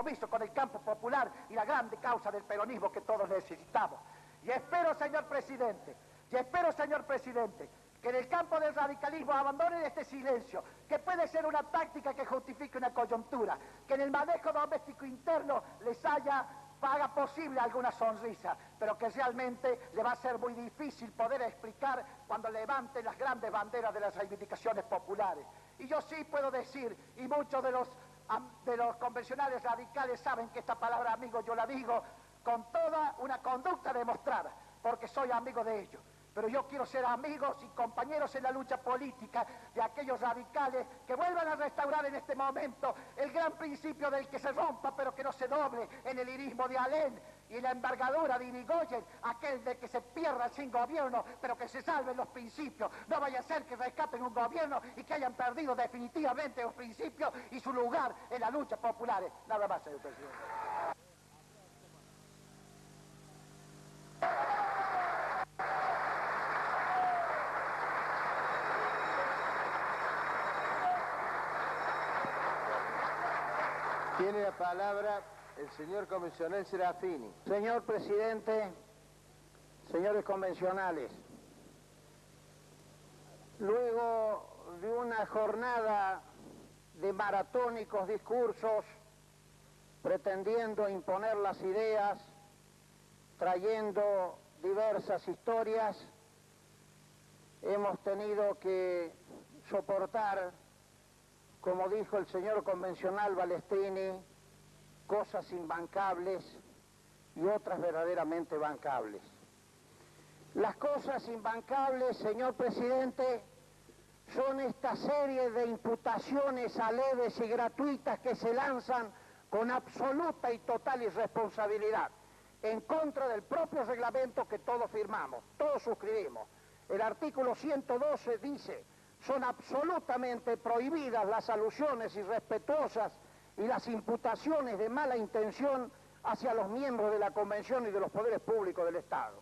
compromiso con el campo popular y la grande causa del peronismo que todos necesitamos. Y espero, señor presidente, que en el campo del radicalismo abandonen este silencio, que puede ser una táctica que justifique una coyuntura, que en el manejo doméstico interno haga posible alguna sonrisa, pero que realmente le va a ser muy difícil poder explicar cuando levanten las grandes banderas de las reivindicaciones populares. Y yo sí puedo decir, y muchos de los convencionales radicales saben que esta palabra amigo yo la digo con toda una conducta demostrada, porque soy amigo de ellos. Pero yo quiero ser amigos y compañeros en la lucha política de aquellos radicales que vuelvan a restaurar en este momento el gran principio del que se rompa pero que no se doble en el lirismo de Alén y la envergadura de Irigoyen, aquel de que se pierda sin gobierno pero que se salven los principios. No vaya a ser que rescaten un gobierno y que hayan perdido definitivamente los principios y su lugar en la lucha popular. Nada más, señor presidente. Tiene la palabra el señor convencional Serafini. Señor presidente, señores convencionales, luego de una jornada de maratónicos discursos pretendiendo imponer las ideas, trayendo diversas historias, hemos tenido que soportar, como dijo el señor convencional Balestrini, cosas imbancables y otras verdaderamente bancables. Las cosas imbancables, señor presidente, son esta serie de imputaciones aleves y gratuitas que se lanzan con absoluta y total irresponsabilidad en contra del propio reglamento que todos firmamos, todos suscribimos. El artículo 112 dice: son absolutamente prohibidas las alusiones irrespetuosas y las imputaciones de mala intención hacia los miembros de la Convención y de los poderes públicos del Estado.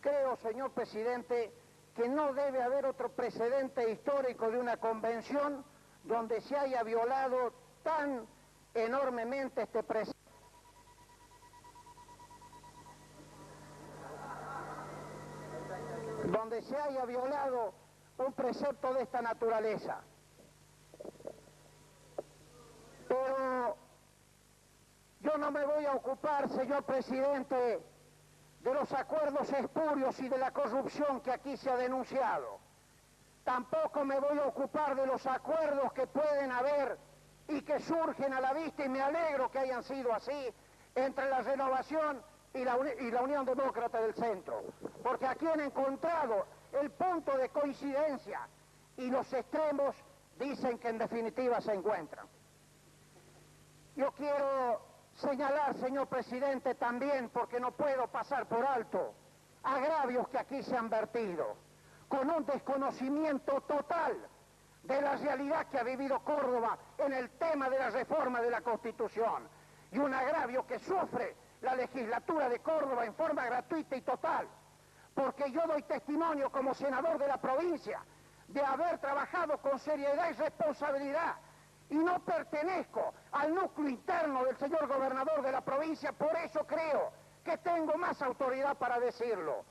Creo, señor presidente, que no debe haber otro precedente histórico de una convención donde se haya violado tan enormemente este precedente. Donde se haya violado un precepto de esta naturaleza. Pero yo no me voy a ocupar, señor presidente, de los acuerdos espurios y de la corrupción que aquí se ha denunciado. Tampoco me voy a ocupar de los acuerdos que pueden haber y que surgen a la vista, y me alegro que hayan sido así, entre la Renovación y la Unión Demócrata del Centro, porque aquí han encontrado el punto de coincidencia y los extremos dicen que en definitiva se encuentran. Yo quiero señalar, señor presidente, también, porque no puedo pasar por alto, agravios que aquí se han vertido, con un desconocimiento total de la realidad que ha vivido Córdoba en el tema de la reforma de la Constitución, y un agravio que sufre la legislatura de Córdoba en forma gratuita y total, porque yo doy testimonio como senador de la provincia de haber trabajado con seriedad y responsabilidad, y no pertenezco al núcleo interno del señor gobernador de la provincia, por eso creo que tengo más autoridad para decirlo.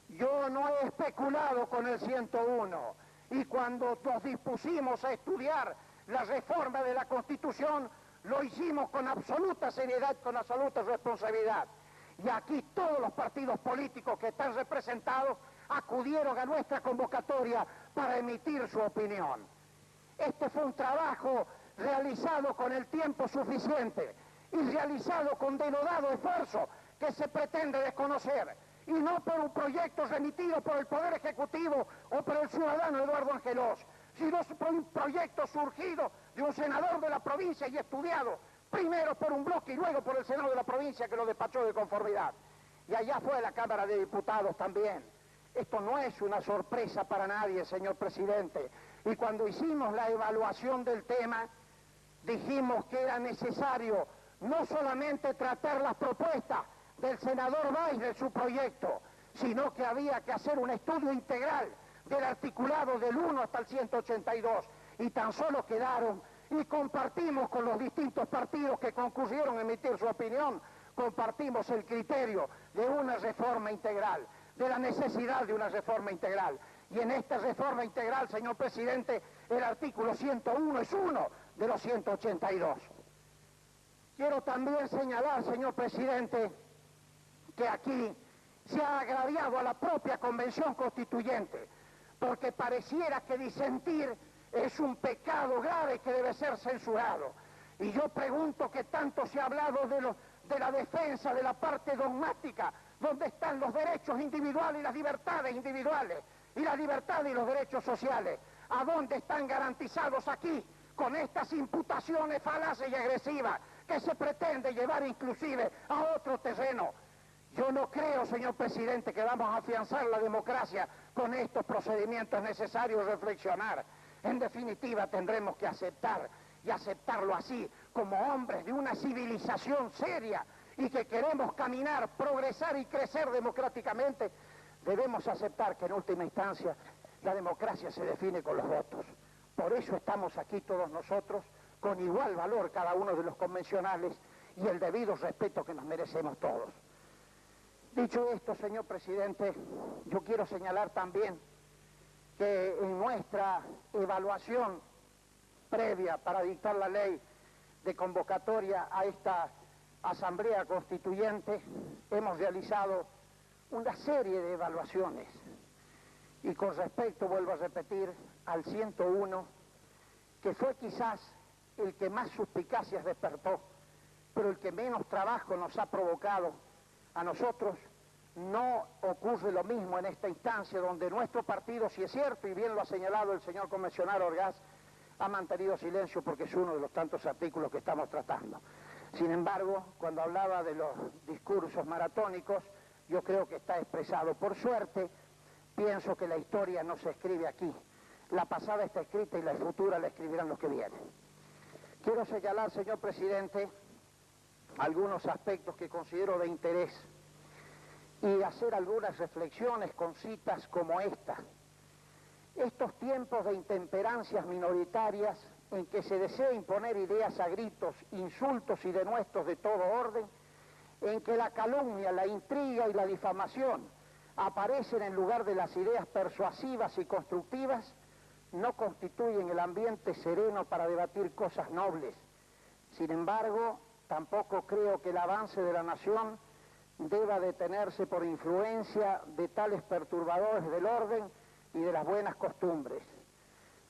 Yo no he especulado con el 101, y cuando nos dispusimos a estudiar la reforma de la Constitución, lo hicimos con absoluta seriedad, con absoluta responsabilidad. Y aquí todos los partidos políticos que están representados acudieron a nuestra convocatoria para emitir su opinión. Este fue un trabajo realizado con el tiempo suficiente y realizado con denodado esfuerzo que se pretende desconocer, y no por un proyecto remitido por el Poder Ejecutivo o por el ciudadano Eduardo Angelós, sino por un proyecto surgido de un senador de la provincia y estudiado primero por un bloque y luego por el Senado de la provincia, que lo despachó de conformidad. Y allá fue la Cámara de Diputados también. Esto no es una sorpresa para nadie, señor presidente. Y cuando hicimos la evaluación del tema, dijimos que era necesario no solamente tratar las propuestas del senador Valls de su proyecto, sino que había que hacer un estudio integral del articulado del 1 hasta el 182, y tan solo quedaron y compartimos con los distintos partidos que concurrieron a emitir su opinión, compartimos el criterio de una reforma integral, de la necesidad de una reforma integral. Y en esta reforma integral, señor presidente, el artículo 101 es uno de los 182. Quiero también señalar, señor presidente, que aquí se ha agraviado a la propia Convención Constituyente, porque pareciera que disentir es un pecado grave que debe ser censurado. Y yo pregunto que tanto se ha hablado de la defensa de la parte dogmática, donde están los derechos individuales y las libertades individuales, y la libertad y los derechos sociales. ¿A dónde están garantizados aquí con estas imputaciones falaces y agresivas que se pretende llevar inclusive a otro terreno? Yo no creo, señor presidente, que vamos a afianzar la democracia con estos procedimientos. Es necesario reflexionar. En definitiva, tendremos que aceptar, y aceptarlo así, como hombres de una civilización seria y que queremos caminar, progresar y crecer democráticamente. Debemos aceptar que en última instancia la democracia se define con los votos. Por eso estamos aquí todos nosotros, con igual valor cada uno de los convencionales y el debido respeto que nos merecemos todos. Dicho esto, señor presidente, yo quiero señalar también que en nuestra evaluación previa para dictar la ley de convocatoria a esta Asamblea Constituyente, hemos realizado una serie de evaluaciones. Y con respecto, vuelvo a repetir, al 101, que fue quizás el que más suspicacias despertó, pero el que menos trabajo nos ha provocado a nosotros. No ocurre lo mismo en esta instancia, donde nuestro partido, si es cierto, y bien lo ha señalado el señor convencional Orgaz, ha mantenido silencio porque es uno de los tantos artículos que estamos tratando. Sin embargo, cuando hablaba de los discursos maratónicos, yo creo que está expresado. Por suerte, pienso que la historia no se escribe aquí. La pasada está escrita y la futura la escribirán los que vienen. Quiero señalar, señor presidente, algunos aspectos que considero de interés y hacer algunas reflexiones con citas como esta. Estos tiempos de intemperancias minoritarias en que se desea imponer ideas a gritos, insultos y denuestos de todo orden, en que la calumnia, la intriga y la difamación aparecen en lugar de las ideas persuasivas y constructivas, no constituyen el ambiente sereno para debatir cosas nobles. Sin embargo, tampoco creo que el avance de la nación deba detenerse por influencia de tales perturbadores del orden y de las buenas costumbres.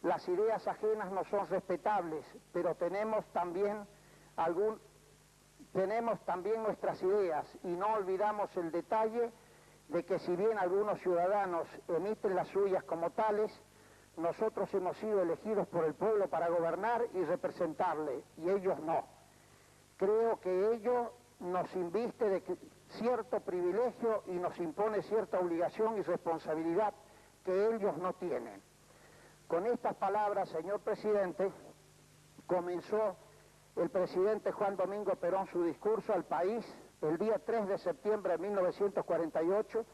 Las ideas ajenas no son respetables, pero tenemos también nuestras ideas, y no olvidamos el detalle de que si bien algunos ciudadanos emiten las suyas como tales, nosotros hemos sido elegidos por el pueblo para gobernar y representarle, y ellos no. Creo que ello nos inviste de cierto privilegio y nos impone cierta obligación y responsabilidad que ellos no tienen. Con estas palabras, señor presidente, comenzó el presidente Juan Domingo Perón su discurso al país el día 3 de septiembre de 1948,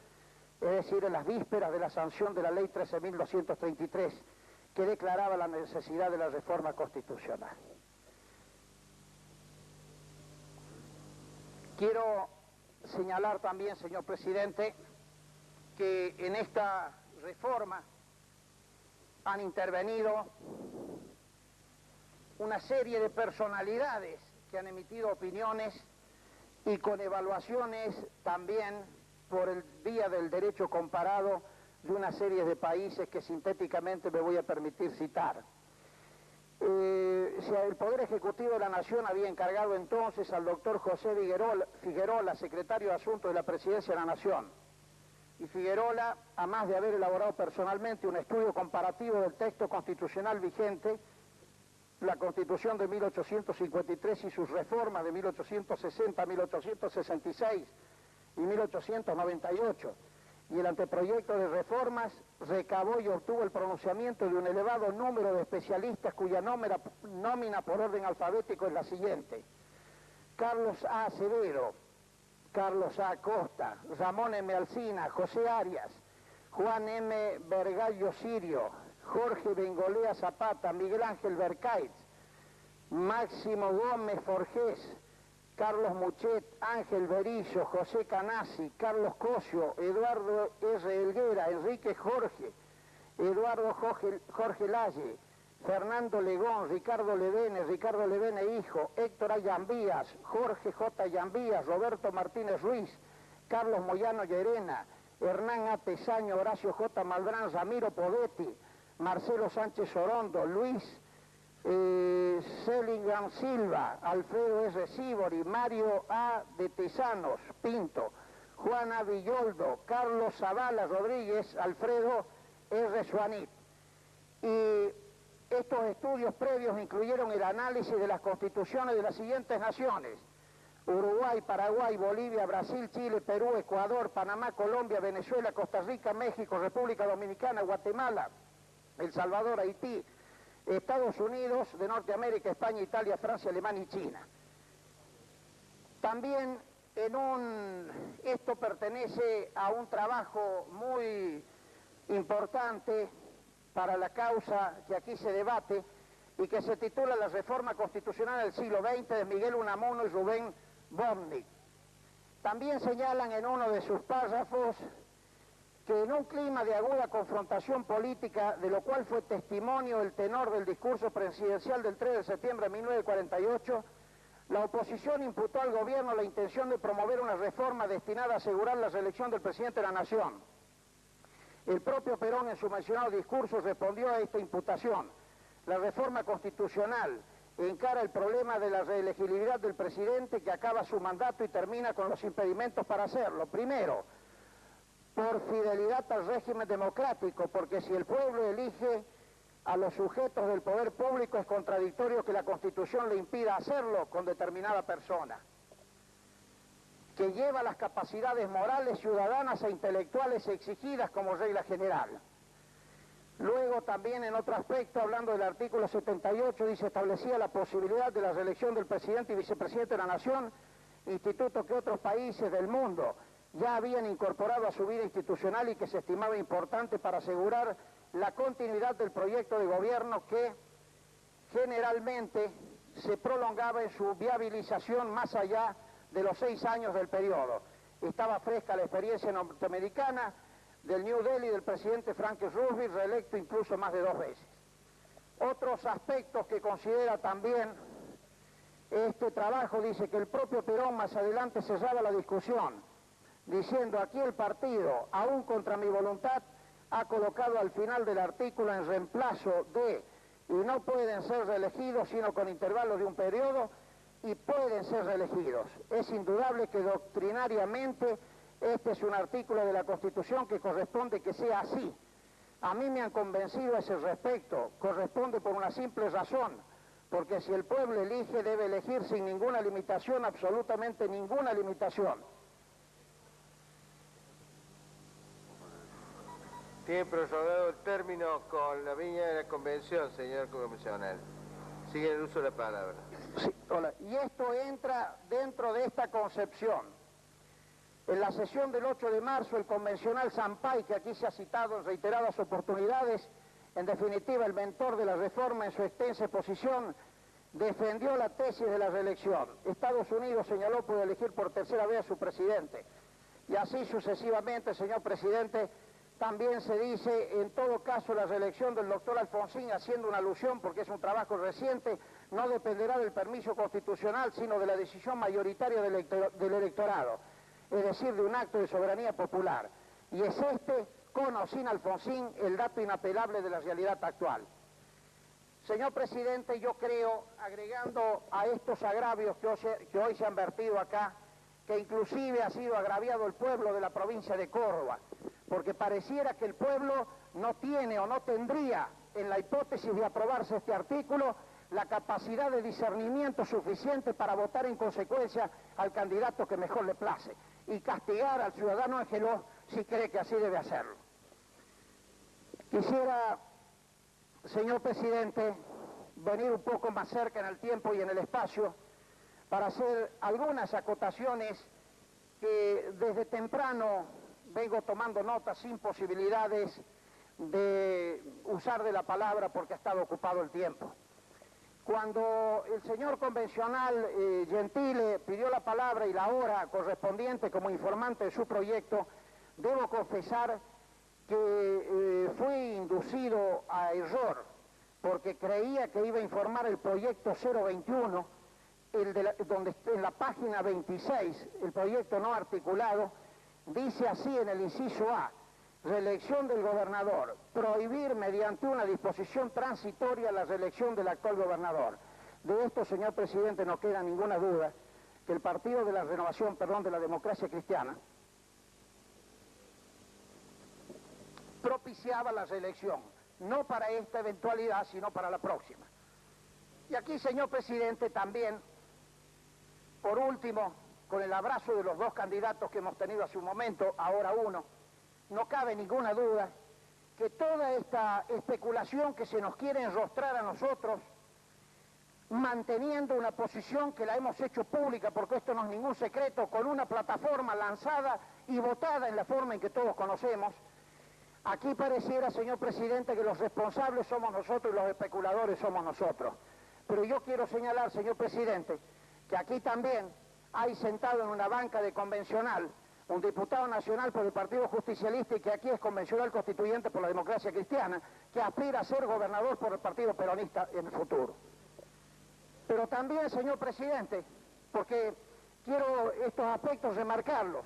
es decir, en las vísperas de la sanción de la ley 13.233, que declaraba la necesidad de la reforma constitucional. Quiero señalar también, señor presidente, que en esta reforma han intervenido una serie de personalidades que han emitido opiniones y con evaluaciones también por el vía del derecho comparado de una serie de países que sintéticamente me voy a permitir citar. El Poder Ejecutivo de la Nación había encargado entonces al doctor José Figuerola, secretario de Asuntos de la Presidencia de la Nación. Y Figuerola, además de haber elaborado personalmente un estudio comparativo del texto constitucional vigente, la Constitución de 1853 y sus reformas de 1860, 1866 y 1898, y el anteproyecto de reformas recabó y obtuvo el pronunciamiento de un elevado número de especialistas cuya nómina por orden alfabético es la siguiente: Carlos A. Acevedo, Carlos A. Costa, Ramón M. Alsina, José Arias, Juan M. Vergallo Sirio, Jorge Bengolea Zapata, Miguel Ángel Bercaitz, Máximo Gómez Forgés, Carlos Muchet, Ángel Berizzo, José Canasi, Carlos Cosio, Eduardo R. Helguera, Enrique Jorge, Eduardo Jorge Lalle, Fernando Legón, Ricardo Levene hijo, Héctor Ayambías, Jorge J. Ayambías, Roberto Martínez Ruiz, Carlos Moyano Llerena, Hernán A. Pesaño, Horacio J. Maldrán, Ramiro Podetti, Marcelo Sánchez Orondo, Luis Selingan Silva, Alfredo S. Sibori, Mario A. de Tesanos Pinto, Juan A. Villoldo, Carlos Zavala Rodríguez, Alfredo R. Suanit. Y estos estudios previos incluyeron el análisis de las constituciones de las siguientes naciones: Uruguay, Paraguay, Bolivia, Brasil, Chile, Perú, Ecuador, Panamá, Colombia, Venezuela, Costa Rica, México, República Dominicana, Guatemala, El Salvador, Haití, Estados Unidos de Norteamérica, España, Italia, Francia, Alemania y China. También esto pertenece a un trabajo muy importante para la causa que aquí se debate y que se titula La Reforma Constitucional del siglo XX de Miguel Unamuno y Rubén Bomnik. También señalan en uno de sus párrafos que en un clima de aguda confrontación política, de lo cual fue testimonio el tenor del discurso presidencial del 3 de septiembre de 1948, la oposición imputó al gobierno la intención de promover una reforma destinada a asegurar la reelección del presidente de la Nación. El propio Perón en su mencionado discurso respondió a esta imputación. La reforma constitucional encara el problema de la reelegibilidad del presidente, que acaba su mandato y termina con los impedimentos para hacerlo. Primero, por fidelidad al régimen democrático, porque si el pueblo elige a los sujetos del poder público es contradictorio que la Constitución le impida hacerlo con determinada persona, que lleva las capacidades morales, ciudadanas e intelectuales exigidas como regla general. Luego también en otro aspecto, hablando del artículo 78, dice: establecía la posibilidad de la reelección del presidente y vicepresidente de la Nación, instituto que otros países del mundo ya habían incorporado a su vida institucional y que se estimaba importante para asegurar la continuidad del proyecto de gobierno, que generalmente se prolongaba en su viabilización más allá de los 6 años del periodo. Estaba fresca la experiencia norteamericana del New Delhi del presidente Franklin Roosevelt, reelecto incluso más de 2 veces. Otros aspectos que considera también este trabajo, dice que el propio Perón más adelante cerraba la discusión diciendo: aquí el partido, aún contra mi voluntad, ha colocado al final del artículo en reemplazo de "y no pueden ser reelegidos sino con intervalos de un periodo", y pueden ser reelegidos. Es indudable que doctrinariamente este es un artículo de la Constitución que corresponde que sea así. A mí me han convencido a ese respecto. Corresponde por una simple razón, porque si el pueblo elige, debe elegir sin ninguna limitación, absolutamente ninguna limitación. Tiene prorrogado el término con la venia de la convención, señor comisional. Sigue el uso de la palabra. Sí, hola. Y esto entra dentro de esta concepción. En la sesión del 8 de marzo, el convencional Sampay, que aquí se ha citado en reiteradas oportunidades, en definitiva el mentor de la reforma en su extensa exposición, defendió la tesis de la reelección. Estados Unidos, señaló, puede elegir por tercera vez a su presidente. Y así sucesivamente, señor presidente. También se dice: en todo caso, la reelección del doctor Alfonsín, haciendo una alusión, porque es un trabajo reciente, no dependerá del permiso constitucional, sino de la decisión mayoritaria del electorado, es decir, de un acto de soberanía popular. Y es este, con o sin Alfonsín, el dato inapelable de la realidad actual. Señor presidente, yo creo, agregando a estos agravios que hoy se han vertido acá, que inclusive ha sido agraviado el pueblo de la provincia de Córdoba, porque pareciera que el pueblo no tiene o no tendría, en la hipótesis de aprobarse este artículo, la capacidad de discernimiento suficiente para votar en consecuencia al candidato que mejor le place y castigar al ciudadano Angeló si cree que así debe hacerlo. Quisiera, señor presidente, venir un poco más cerca en el tiempo y en el espacio para hacer algunas acotaciones que desde temprano vengo tomando nota sin posibilidades de usar de la palabra porque ha estado ocupado el tiempo. Cuando el señor convencional Gentile pidió la palabra y la hora correspondiente como informante de su proyecto, debo confesar que fui inducido a error, porque creía que iba a informar el proyecto 021, donde en la página 26, el proyecto no articulado, dice así en el inciso A: reelección del gobernador, prohibir mediante una disposición transitoria la reelección del actual gobernador. De esto, señor presidente, no queda ninguna duda que el Partido de la Renovación, de la Democracia Cristiana, propiciaba la reelección, no para esta eventualidad, sino para la próxima. Y aquí, señor presidente, también, por último, con el abrazo de los dos candidatos que hemos tenido hace un momento, ahora uno, no cabe ninguna duda que toda esta especulación que se nos quiere enrostrar a nosotros, manteniendo una posición que la hemos hecho pública, porque esto no es ningún secreto, con una plataforma lanzada y votada en la forma en que todos conocemos, aquí pareciera, señor presidente, que los responsables somos nosotros y los especuladores somos nosotros. Pero yo quiero señalar, señor presidente, que aquí también hay sentado en una banca de convencional un diputado nacional por el Partido Justicialista y que aquí es convencional constituyente por la Democracia Cristiana, que aspira a ser gobernador por el Partido Peronista en el futuro. Pero también, señor presidente, porque quiero estos aspectos remarcarlos,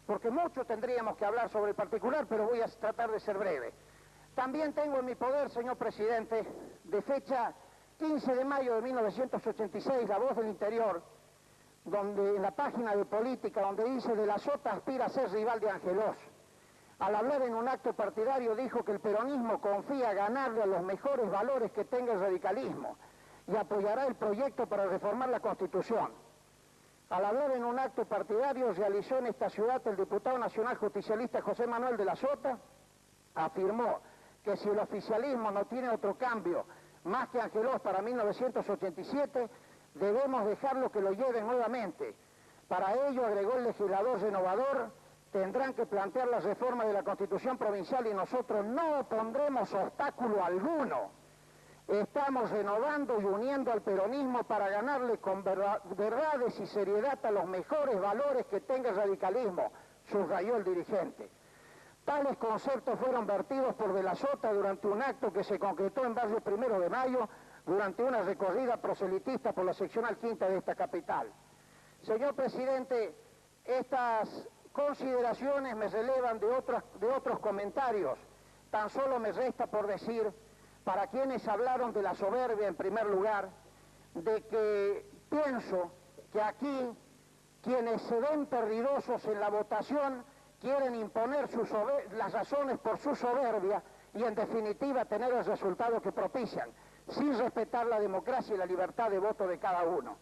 porque mucho tendríamos que hablar sobre el particular, pero voy a tratar de ser breve. También tengo en mi poder, señor presidente, de fecha 15 de mayo de 1986, La Voz del Interior, donde en la página de política, donde dice: de la Sota aspira a ser rival de Angelós. Al hablar en un acto partidario dijo que el peronismo confía ganarle a los mejores valores que tenga el radicalismo y apoyará el proyecto para reformar la Constitución. Al hablar en un acto partidario realizó en esta ciudad el diputado nacional justicialista José Manuel de la Sota, afirmó que si el oficialismo no tiene otro cambio más que Angelós para 1987, debemos dejarlo que lo lleven nuevamente. Para ello, agregó el legislador renovador, tendrán que plantear la reforma de la Constitución provincial y nosotros no pondremos obstáculo alguno. Estamos renovando y uniendo al peronismo para ganarle con verdades y seriedad a los mejores valores que tenga el radicalismo, subrayó el dirigente. Tales conceptos fueron vertidos por De la Sota durante un acto que se concretó en Barrio Primero de Mayo, durante una recorrida proselitista por la seccional quinta de esta capital. Señor presidente, estas consideraciones me relevan de otros comentarios. Tan solo me resta por decir, para quienes hablaron de la soberbia en primer lugar, de que pienso que aquí quienes se ven perdidosos en la votación quieren imponer las razones por su soberbia y en definitiva tener el resultado que propician, sin respetar la democracia y la libertad de voto de cada uno.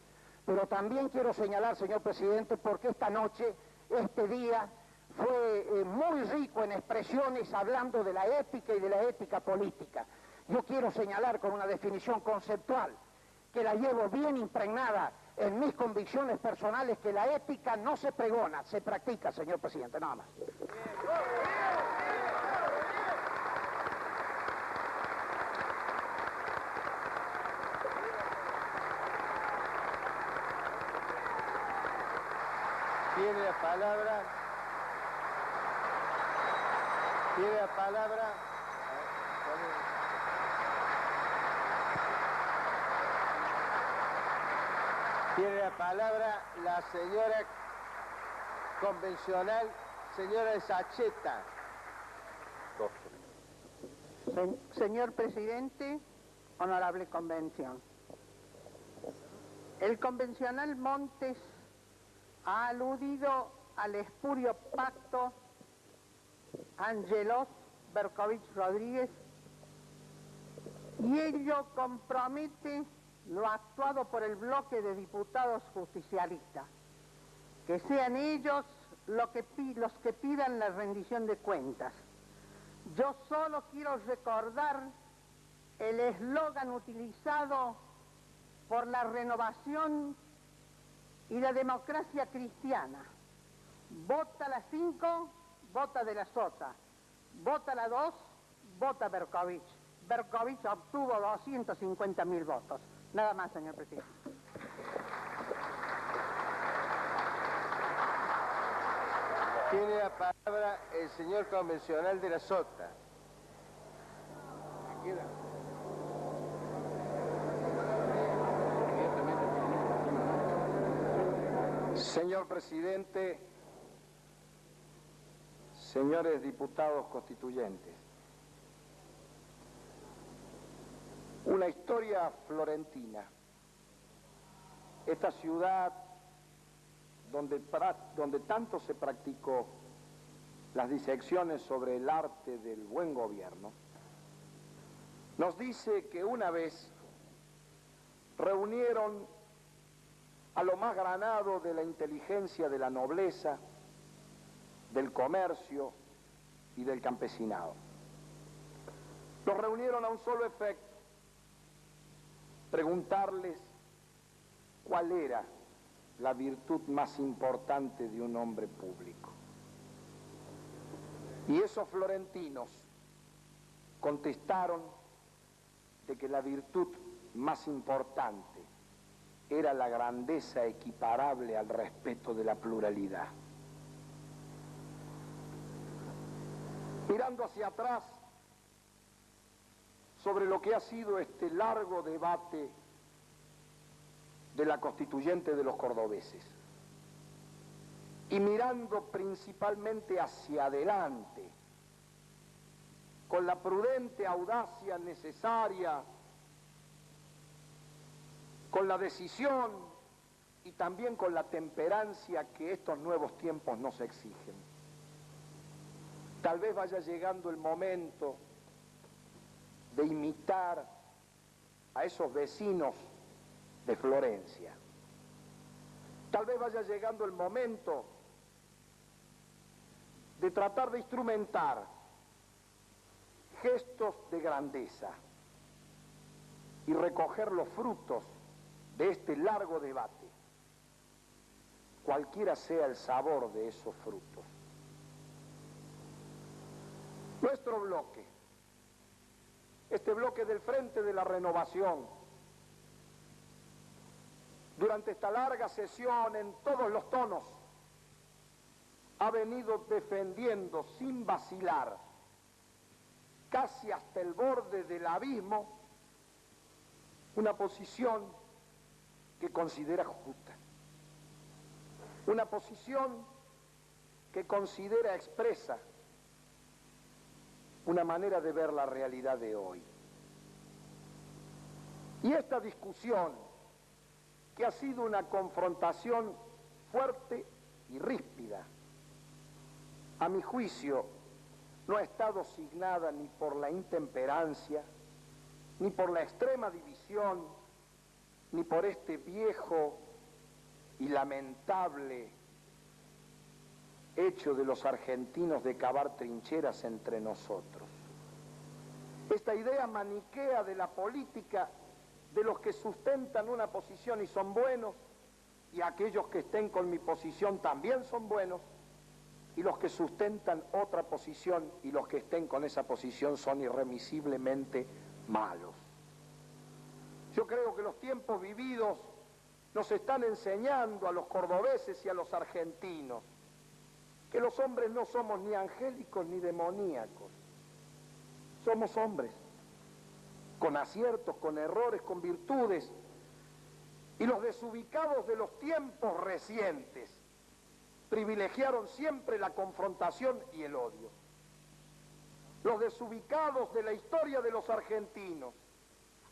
Pero también quiero señalar, señor presidente, porque esta noche, este día, fue muy rico en expresiones hablando de la ética y de la ética política. Yo quiero señalar con una definición conceptual, que la llevo bien impregnada en mis convicciones personales, que la ética no se pregona, se practica, señor presidente, nada más. Tiene la palabra. Tiene la palabra la señora convencional, señora Sacheta. Señor presidente, honorable convención. El convencional Montes ha aludido al espurio pacto Angelós-Berkovich-Rodríguez y ello compromete lo actuado por el bloque de diputados justicialistas. Que sean ellos los que pidan la rendición de cuentas. Yo solo quiero recordar el eslogan utilizado por la Renovación y la Democracia Cristiana: vota la 5, vota De la Sota; vota la 2, vota Berkovich. Berkovich obtuvo 250.000 votos. Nada más, señor presidente. Tiene la palabra el señor convencional de la Sota. Señor presidente, señores diputados constituyentes, una historia florentina. Esta ciudad donde tanto se practicó las disecciones sobre el arte del buen gobierno, nos dice que una vez reunieron a lo más granado de la inteligencia de la nobleza, del comercio y del campesinado. Los reunieron a un solo efecto: preguntarles cuál era la virtud más importante de un hombre público. Y esos florentinos contestaron de que la virtud más importante era la grandeza equiparable al respeto de la pluralidad. Mirando hacia atrás sobre lo que ha sido este largo debate de la constituyente de los cordobeses, y mirando principalmente hacia adelante, con la prudente audacia necesaria, con la decisión y también con la temperancia que estos nuevos tiempos nos exigen. Tal vez vaya llegando el momento de imitar a esos vecinos de Florencia. Tal vez vaya llegando el momento de tratar de instrumentar gestos de grandeza y recoger los frutos de este largo debate, cualquiera sea el sabor de esos frutos. Nuestro bloque, este bloque del Frente de la Renovación, durante esta larga sesión en todos los tonos, ha venido defendiendo sin vacilar, casi hasta el borde del abismo, una posición que considera justa, una posición que considera expresa una manera de ver la realidad de hoy. Y esta discusión, que ha sido una confrontación fuerte y ríspida, a mi juicio no ha estado signada ni por la intemperancia, ni por la extrema división, ni por este viejo y lamentable hecho de los argentinos de cavar trincheras entre nosotros. Esta idea maniquea de la política, de los que sustentan una posición y son buenos, y aquellos que estén con mi posición también son buenos, y los que sustentan otra posición y los que estén con esa posición son irremisiblemente malos. Yo creo que los tiempos vividos nos están enseñando a los cordobeses y a los argentinos que los hombres no somos ni angélicos ni demoníacos. Somos hombres, con aciertos, con errores, con virtudes. Y los desubicados de los tiempos recientes privilegiaron siempre la confrontación y el odio. Los desubicados de la historia de los argentinos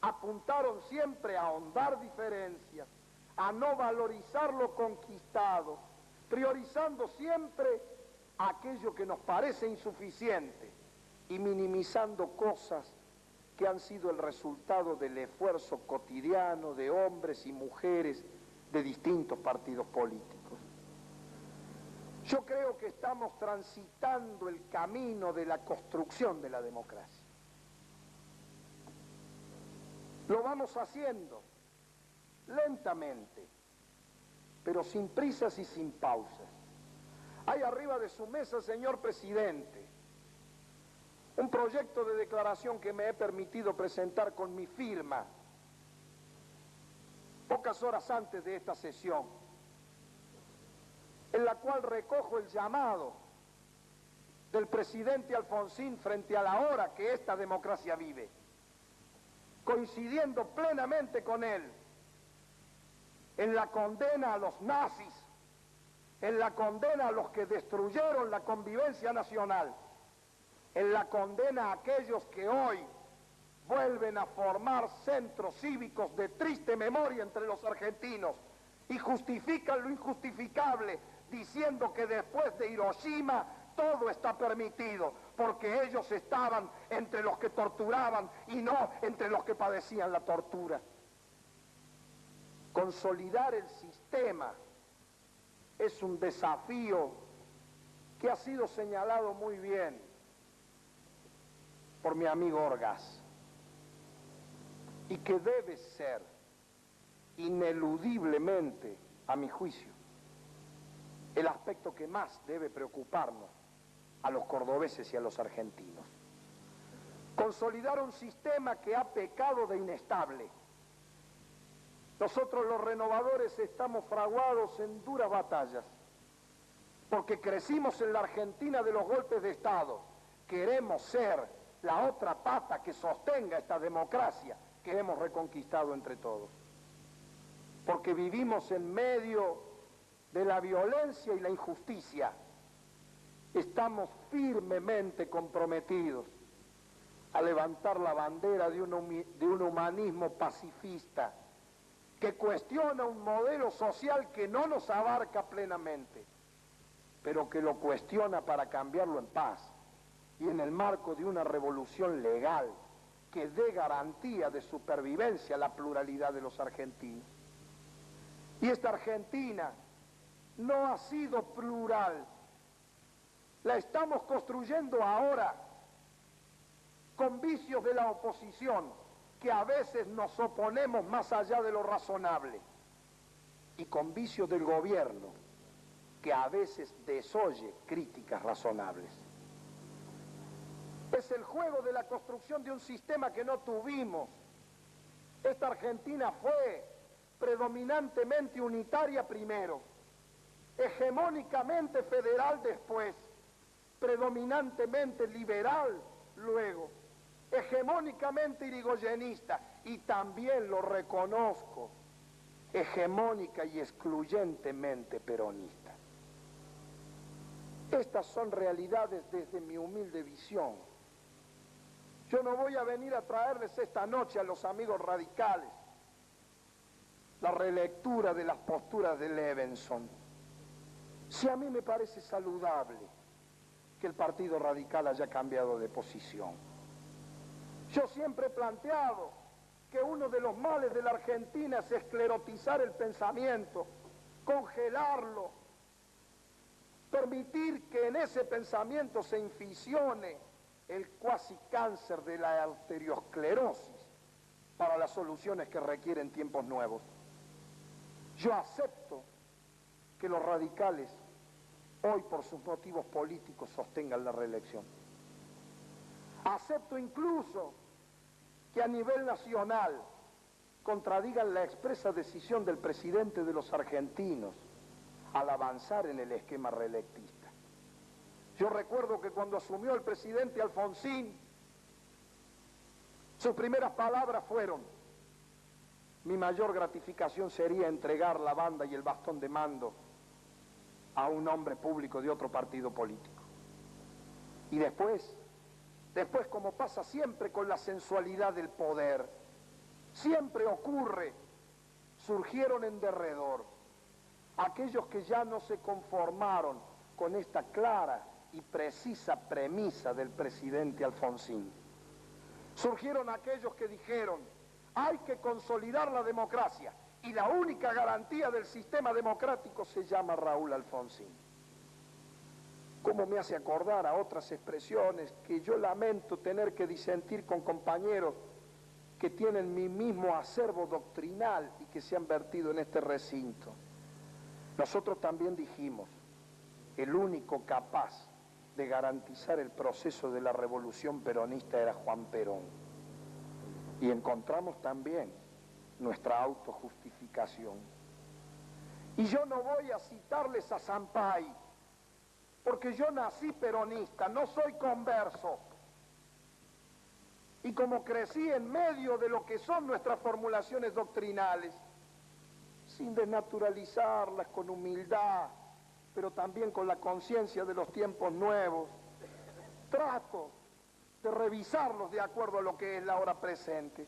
apuntaron siempre a ahondar diferencias, a no valorizar lo conquistado, priorizando siempre aquello que nos parece insuficiente y minimizando cosas que han sido el resultado del esfuerzo cotidiano de hombres y mujeres de distintos partidos políticos. Yo creo que estamos transitando el camino de la construcción de la democracia. Lo vamos haciendo lentamente, pero sin prisas y sin pausas. Hay arriba de su mesa, señor presidente, un proyecto de declaración que me he permitido presentar con mi firma pocas horas antes de esta sesión, en la cual recojo el llamado del presidente Alfonsín frente a la hora que esta democracia vive, coincidiendo plenamente con él en la condena a los nazis, en la condena a los que destruyeron la convivencia nacional, en la condena a aquellos que hoy vuelven a formar centros cívicos de triste memoria entre los argentinos y justifican lo injustificable diciendo que después de Hiroshima todo está permitido, porque ellos estaban entre los que torturaban y no entre los que padecían la tortura. Consolidar el sistema es un desafío que ha sido señalado muy bien por mi amigo Orgaz y que debe ser ineludiblemente, a mi juicio, el aspecto que más debe preocuparnos a los cordobeses y a los argentinos. Consolidar un sistema que ha pecado de inestable. Nosotros los renovadores estamos fraguados en duras batallas, porque crecimos en la Argentina de los golpes de Estado. Queremos ser la otra pata que sostenga esta democracia que hemos reconquistado entre todos. Porque vivimos en medio de la violencia y la injusticia. Estamos firmemente comprometidos a levantar la bandera de un humanismo pacifista que cuestiona un modelo social que no nos abarca plenamente, pero que lo cuestiona para cambiarlo en paz y en el marco de una revolución legal que dé garantía de supervivencia a la pluralidad de los argentinos. Y esta Argentina no ha sido plural. La estamos construyendo ahora con vicios de la oposición, que a veces nos oponemos más allá de lo razonable, y con vicios del gobierno, que a veces desoye críticas razonables. Es el juego de la construcción de un sistema que no tuvimos. Esta Argentina fue predominantemente unitaria primero, hegemónicamente federal después, predominantemente liberal luego, hegemónicamente irigoyenista y también lo reconozco, hegemónica y excluyentemente peronista. Estas son realidades desde mi humilde visión. Yo no voy a venir a traerles esta noche a los amigos radicales la relectura de las posturas de Levenson. Si a mí me parece saludable que el Partido Radical haya cambiado de posición. Yo siempre he planteado que uno de los males de la Argentina es esclerotizar el pensamiento, congelarlo, permitir que en ese pensamiento se infisione el cuasi cáncer de la arteriosclerosis para las soluciones que requieren tiempos nuevos. Yo acepto que los radicales hoy por sus motivos políticos sostengan la reelección. Acepto incluso que a nivel nacional contradigan la expresa decisión del presidente de los argentinos al avanzar en el esquema reelectista. Yo recuerdo que cuando asumió el presidente Alfonsín, sus primeras palabras fueron: mi mayor gratificación sería entregar la banda y el bastón de mando a un hombre público de otro partido político. Y después, como pasa siempre con la sensualidad del poder, siempre ocurre, surgieron en derredor aquellos que ya no se conformaron con esta clara y precisa premisa del presidente Alfonsín. Surgieron aquellos que dijeron: hay que consolidar la democracia y la única garantía del sistema democrático se llama Raúl Alfonsín. Cómo me hace acordar a otras expresiones que yo lamento tener que disentir con compañeros que tienen mi mismo acervo doctrinal y que se han vertido en este recinto. Nosotros también dijimos: el único capaz de garantizar el proceso de la revolución peronista era Juan Perón. Y encontramos también nuestra autojustificación. Y yo no voy a citarles a Sampaio, porque yo nací peronista, no soy converso. Y como crecí en medio de lo que son nuestras formulaciones doctrinales, sin desnaturalizarlas, con humildad, pero también con la conciencia de los tiempos nuevos, trato de revisarlos de acuerdo a lo que es la hora presente.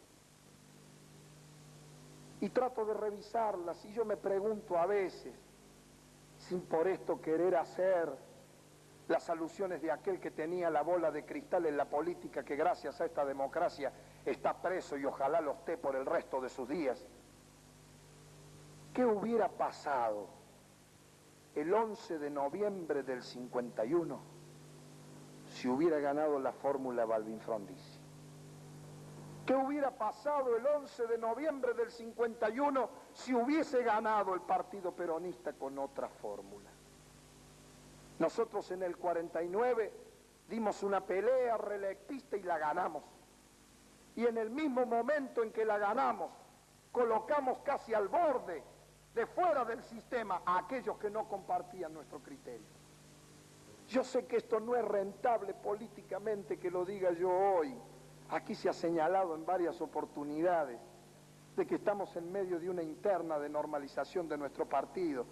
Y trato de revisarlas, y yo me pregunto a veces, sin por esto querer hacer las alusiones de aquel que tenía la bola de cristal en la política, que gracias a esta democracia está preso y ojalá lo esté por el resto de sus días. ¿Qué hubiera pasado el 11 de noviembre del 51 si hubiera ganado la fórmula Balbín-Frondizi? ¿Qué hubiera pasado el 11 de noviembre del 51 si hubiese ganado el Partido Peronista con otra fórmula? Nosotros en el 49 dimos una pelea reelectista y la ganamos. Y en el mismo momento en que la ganamos, colocamos casi al borde de fuera del sistema a aquellos que no compartían nuestro criterio. Yo sé que esto no es rentable políticamente que lo diga yo hoy. Aquí se ha señalado en varias oportunidades de que estamos en medio de una interna de normalización de nuestro partido.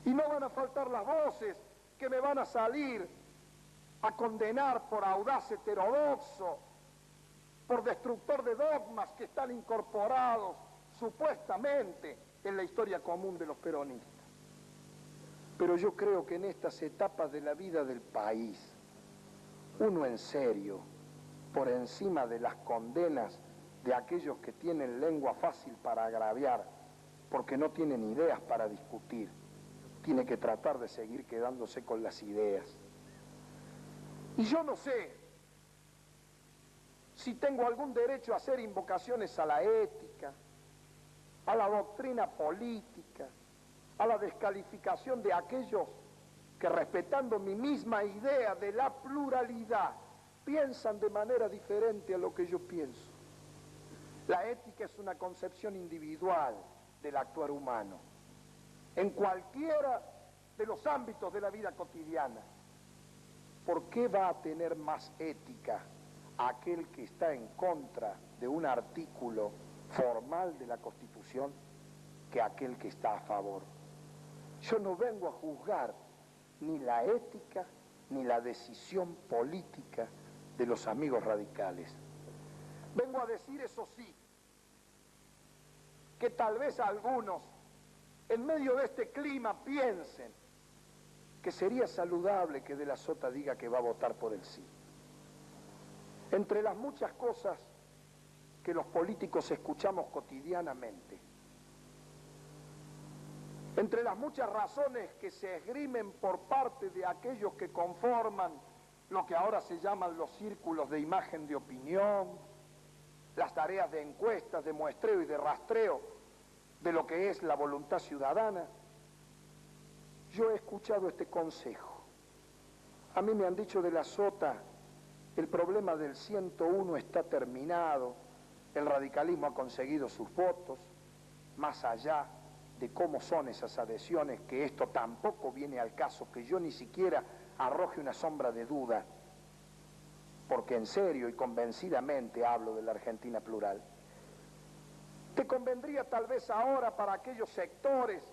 Y no van a faltar las voces que me van a salir a condenar por audaz heterodoxo, por destructor de dogmas que están incorporados supuestamente en la historia común de los peronistas. Pero yo creo que en estas etapas de la vida del país, uno en serio, por encima de las condenas de aquellos que tienen lengua fácil para agraviar, porque no tienen ideas para discutir, tiene que tratar de seguir quedándose con las ideas. Y yo no sé si tengo algún derecho a hacer invocaciones a la ética, a la doctrina política, a la descalificación de aquellos que, respetando mi misma idea de la pluralidad, piensan de manera diferente a lo que yo pienso. La ética es una concepción individual del actuar humano, en cualquiera de los ámbitos de la vida cotidiana. ¿Por qué va a tener más ética aquel que está en contra de un artículo formal de la Constitución que aquel que está a favor? Yo no vengo a juzgar ni la ética ni la decisión política de los amigos radicales. Vengo a decir, eso sí, que tal vez algunos en medio de este clima piensen que sería saludable que De la Sota diga que va a votar por el sí. Entre las muchas cosas que los políticos escuchamos cotidianamente, entre las muchas razones que se esgrimen por parte de aquellos que conforman lo que ahora se llaman los círculos de imagen de opinión, las tareas de encuestas, de muestreo y de rastreo de lo que es la voluntad ciudadana, yo he escuchado este consejo. A mí me han dicho: De la Sota, el problema del 101 está terminado, el radicalismo ha conseguido sus votos, más allá de cómo son esas adhesiones, que esto tampoco viene al caso, que yo ni siquiera arroje una sombra de duda, porque en serio y convencidamente hablo de la Argentina plural. Te convendría tal vez ahora para aquellos sectores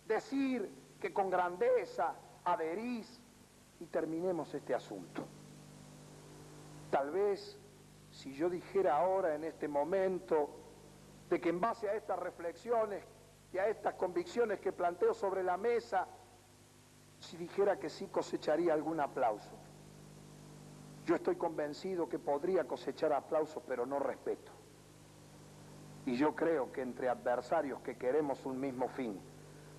decir que con grandeza adherís y terminemos este asunto. Tal vez si yo dijera ahora en este momento de que en base a estas reflexiones y a estas convicciones que planteo sobre la mesa, si dijera que sí, cosecharía algún aplauso. Yo estoy convencido que podría cosechar aplausos, pero no respeto. Y yo creo que entre adversarios que queremos un mismo fin,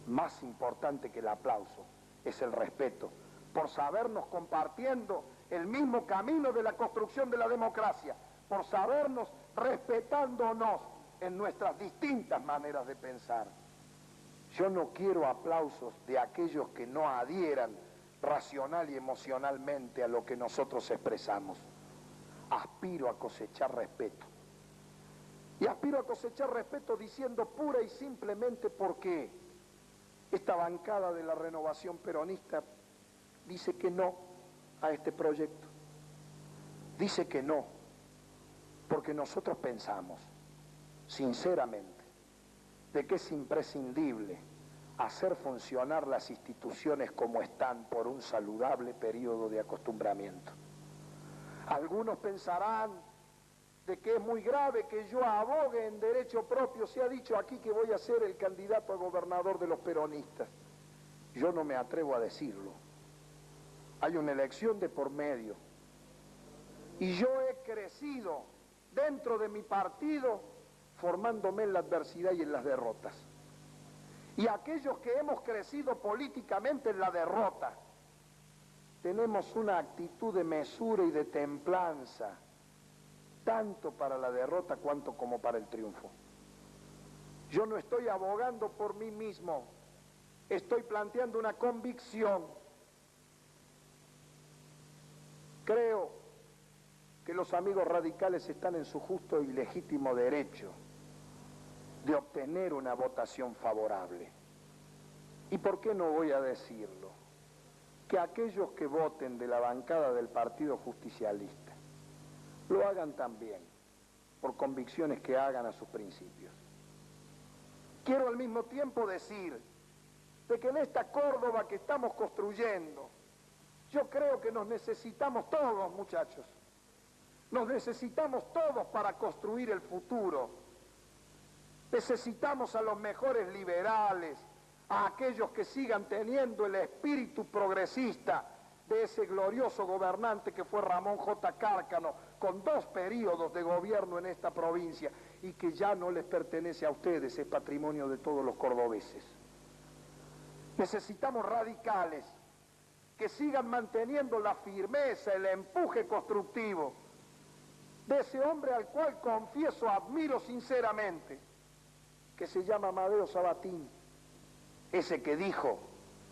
más importante que el aplauso es el respeto, por sabernos compartiendo el mismo camino de la construcción de la democracia, por sabernos respetándonos en nuestras distintas maneras de pensar. Yo no quiero aplausos de aquellos que no adhieran racional y emocionalmente a lo que nosotros expresamos. Aspiro a cosechar respeto. Y aspiro a cosechar respeto diciendo pura y simplemente porque esta bancada de la Renovación Peronista dice que no a este proyecto. Dice que no, porque nosotros pensamos, sinceramente, de que es imprescindible hacer funcionar las instituciones como están por un saludable periodo de acostumbramiento. Algunos pensarán de que es muy grave que yo abogue en derecho propio. Se ha dicho aquí que voy a ser el candidato a gobernador de los peronistas. Yo no me atrevo a decirlo. Hay una elección de por medio. Y yo he crecido dentro de mi partido formándome en la adversidad y en las derrotas. Y aquellos que hemos crecido políticamente en la derrota, tenemos una actitud de mesura y de templanza, tanto para la derrota cuanto como para el triunfo. Yo no estoy abogando por mí mismo, estoy planteando una convicción. Creo que los amigos radicales están en su justo y legítimo derecho de obtener una votación favorable. ¿Y por qué no voy a decirlo? Que aquellos que voten de la bancada del Partido Justicialista lo hagan también por convicciones que hagan a sus principios. Quiero al mismo tiempo decir de que en esta Córdoba que estamos construyendo, yo creo que nos necesitamos todos, muchachos. Nos necesitamos todos para construir el futuro. Necesitamos a los mejores liberales, a aquellos que sigan teniendo el espíritu progresista de ese glorioso gobernante que fue Ramón J. Cárcano, con 2 períodos de gobierno en esta provincia y que ya no les pertenece a ustedes, es patrimonio de todos los cordobeses. Necesitamos radicales que sigan manteniendo la firmeza, el empuje constructivo de ese hombre al cual confieso, admiro sinceramente, que se llama Amadeo Sabatín, ese que dijo: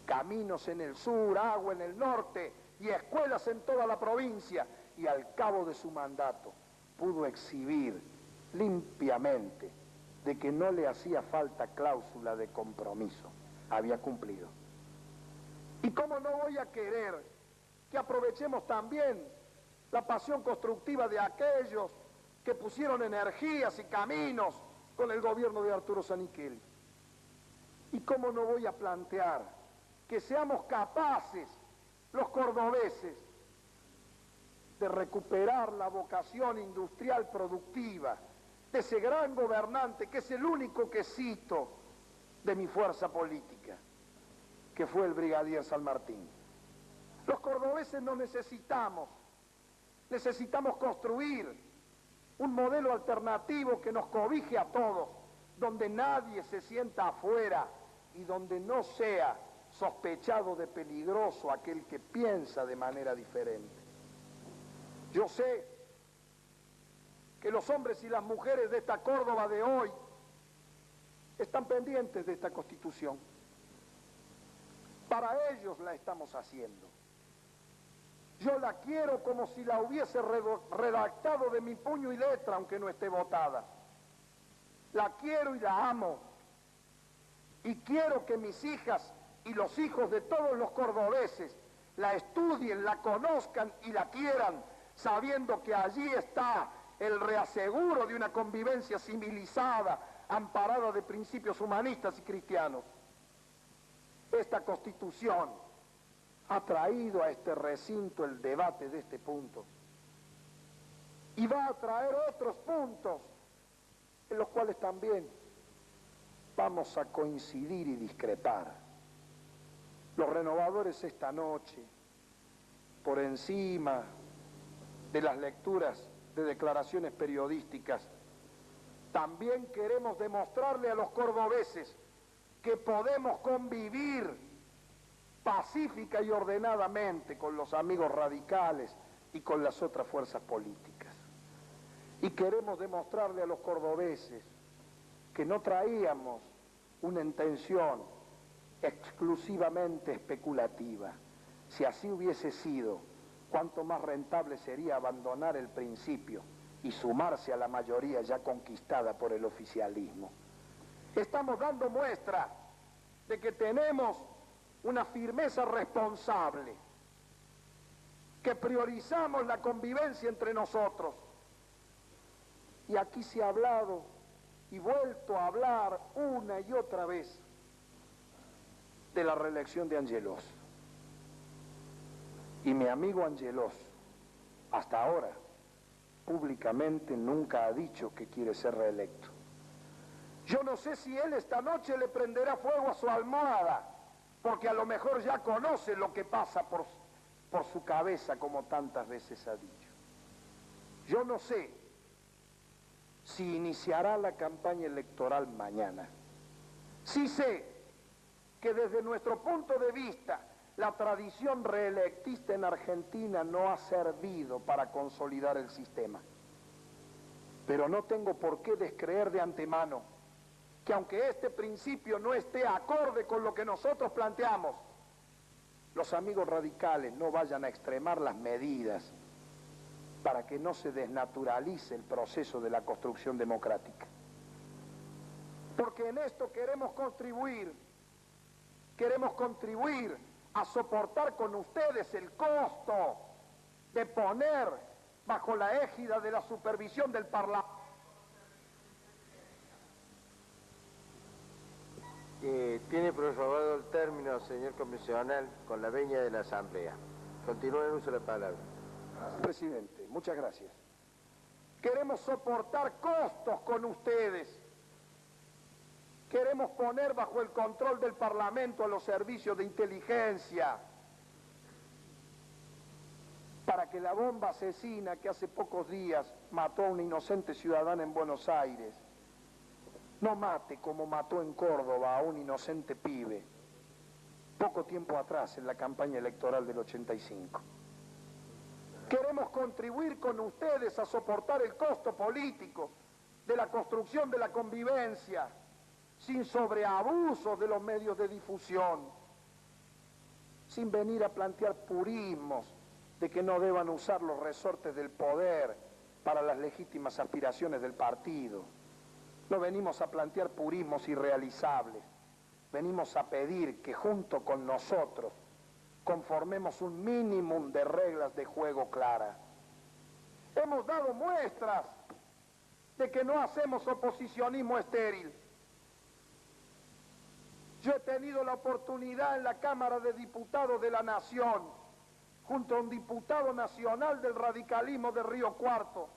caminos en el sur, agua en el norte y escuelas en toda la provincia, y al cabo de su mandato pudo exhibir limpiamente de que no le hacía falta cláusula de compromiso, había cumplido. ¿Y cómo no voy a querer que aprovechemos también la pasión constructiva de aquellos que pusieron energías y caminos con el gobierno de Arturo Zanichelli? ¿Y cómo no voy a plantear que seamos capaces, los cordobeses, de recuperar la vocación industrial productiva de ese gran gobernante que es el único que cito de mi fuerza política, que fue el brigadier San Martín? Los cordobeses no necesitamos construir un modelo alternativo que nos cobije a todos, donde nadie se sienta afuera y donde no sea sospechado de peligroso aquel que piensa de manera diferente. Yo sé que los hombres y las mujeres de esta Córdoba de hoy están pendientes de esta Constitución. Para ellos la estamos haciendo. Yo la quiero como si la hubiese redactado de mi puño y letra, aunque no esté votada. La quiero y la amo. Y quiero que mis hijas y los hijos de todos los cordobeses la estudien, la conozcan y la quieran, sabiendo que allí está el reaseguro de una convivencia civilizada, amparada de principios humanistas y cristianos. Esta Constitución ha traído a este recinto el debate de este punto y va a traer otros puntos en los cuales también vamos a coincidir y discrepar. Los renovadores esta noche, por encima de las lecturas de declaraciones periodísticas, también queremos demostrarle a los cordobeses que podemos convivir pacífica y ordenadamente con los amigos radicales y con las otras fuerzas políticas. Y queremos demostrarle a los cordobeses que no traíamos una intención exclusivamente especulativa. Si así hubiese sido, cuánto más rentable sería abandonar el principio y sumarse a la mayoría ya conquistada por el oficialismo. Estamos dando muestra de que tenemos una firmeza responsable, que priorizamos la convivencia entre nosotros. Y aquí se ha hablado y vuelto a hablar una y otra vez de la reelección de Angelós. Y mi amigo Angelós, hasta ahora, públicamente nunca ha dicho que quiere ser reelecto. Yo no sé si él esta noche le prenderá fuego a su almohada, porque a lo mejor ya conoce lo que pasa por su cabeza, como tantas veces ha dicho. Yo no sé si iniciará la campaña electoral mañana. Sí sé que desde nuestro punto de vista, la tradición reelectista en Argentina no ha servido para consolidar el sistema. Pero no tengo por qué descreer de antemano que aunque este principio no esté acorde con lo que nosotros planteamos, los amigos radicales no vayan a extremar las medidas para que no se desnaturalice el proceso de la construcción democrática. Porque en esto queremos contribuir a soportar con ustedes el costo de poner bajo la égida de la supervisión del Parlamento. Tiene prorrogado el término, señor comisional, con la venia de la Asamblea. Continúe en uso de la palabra. Presidente, muchas gracias. Queremos soportar costos con ustedes. Queremos poner bajo el control del Parlamento a los servicios de inteligencia para que la bomba asesina que hace pocos días mató a una inocente ciudadana en Buenos Aires no mate como mató en Córdoba a un inocente pibe poco tiempo atrás en la campaña electoral del 85. Queremos contribuir con ustedes a soportar el costo político de la construcción de la convivencia sin sobreabusos de los medios de difusión, sin venir a plantear purismos de que no deban usar los resortes del poder para las legítimas aspiraciones del partido. No venimos a plantear purismos irrealizables, venimos a pedir que junto con nosotros conformemos un mínimo de reglas de juego clara. Hemos dado muestras de que no hacemos oposicionismo estéril. Yo he tenido la oportunidad en la Cámara de Diputados de la Nación, junto a un diputado nacional del radicalismo de Río Cuarto,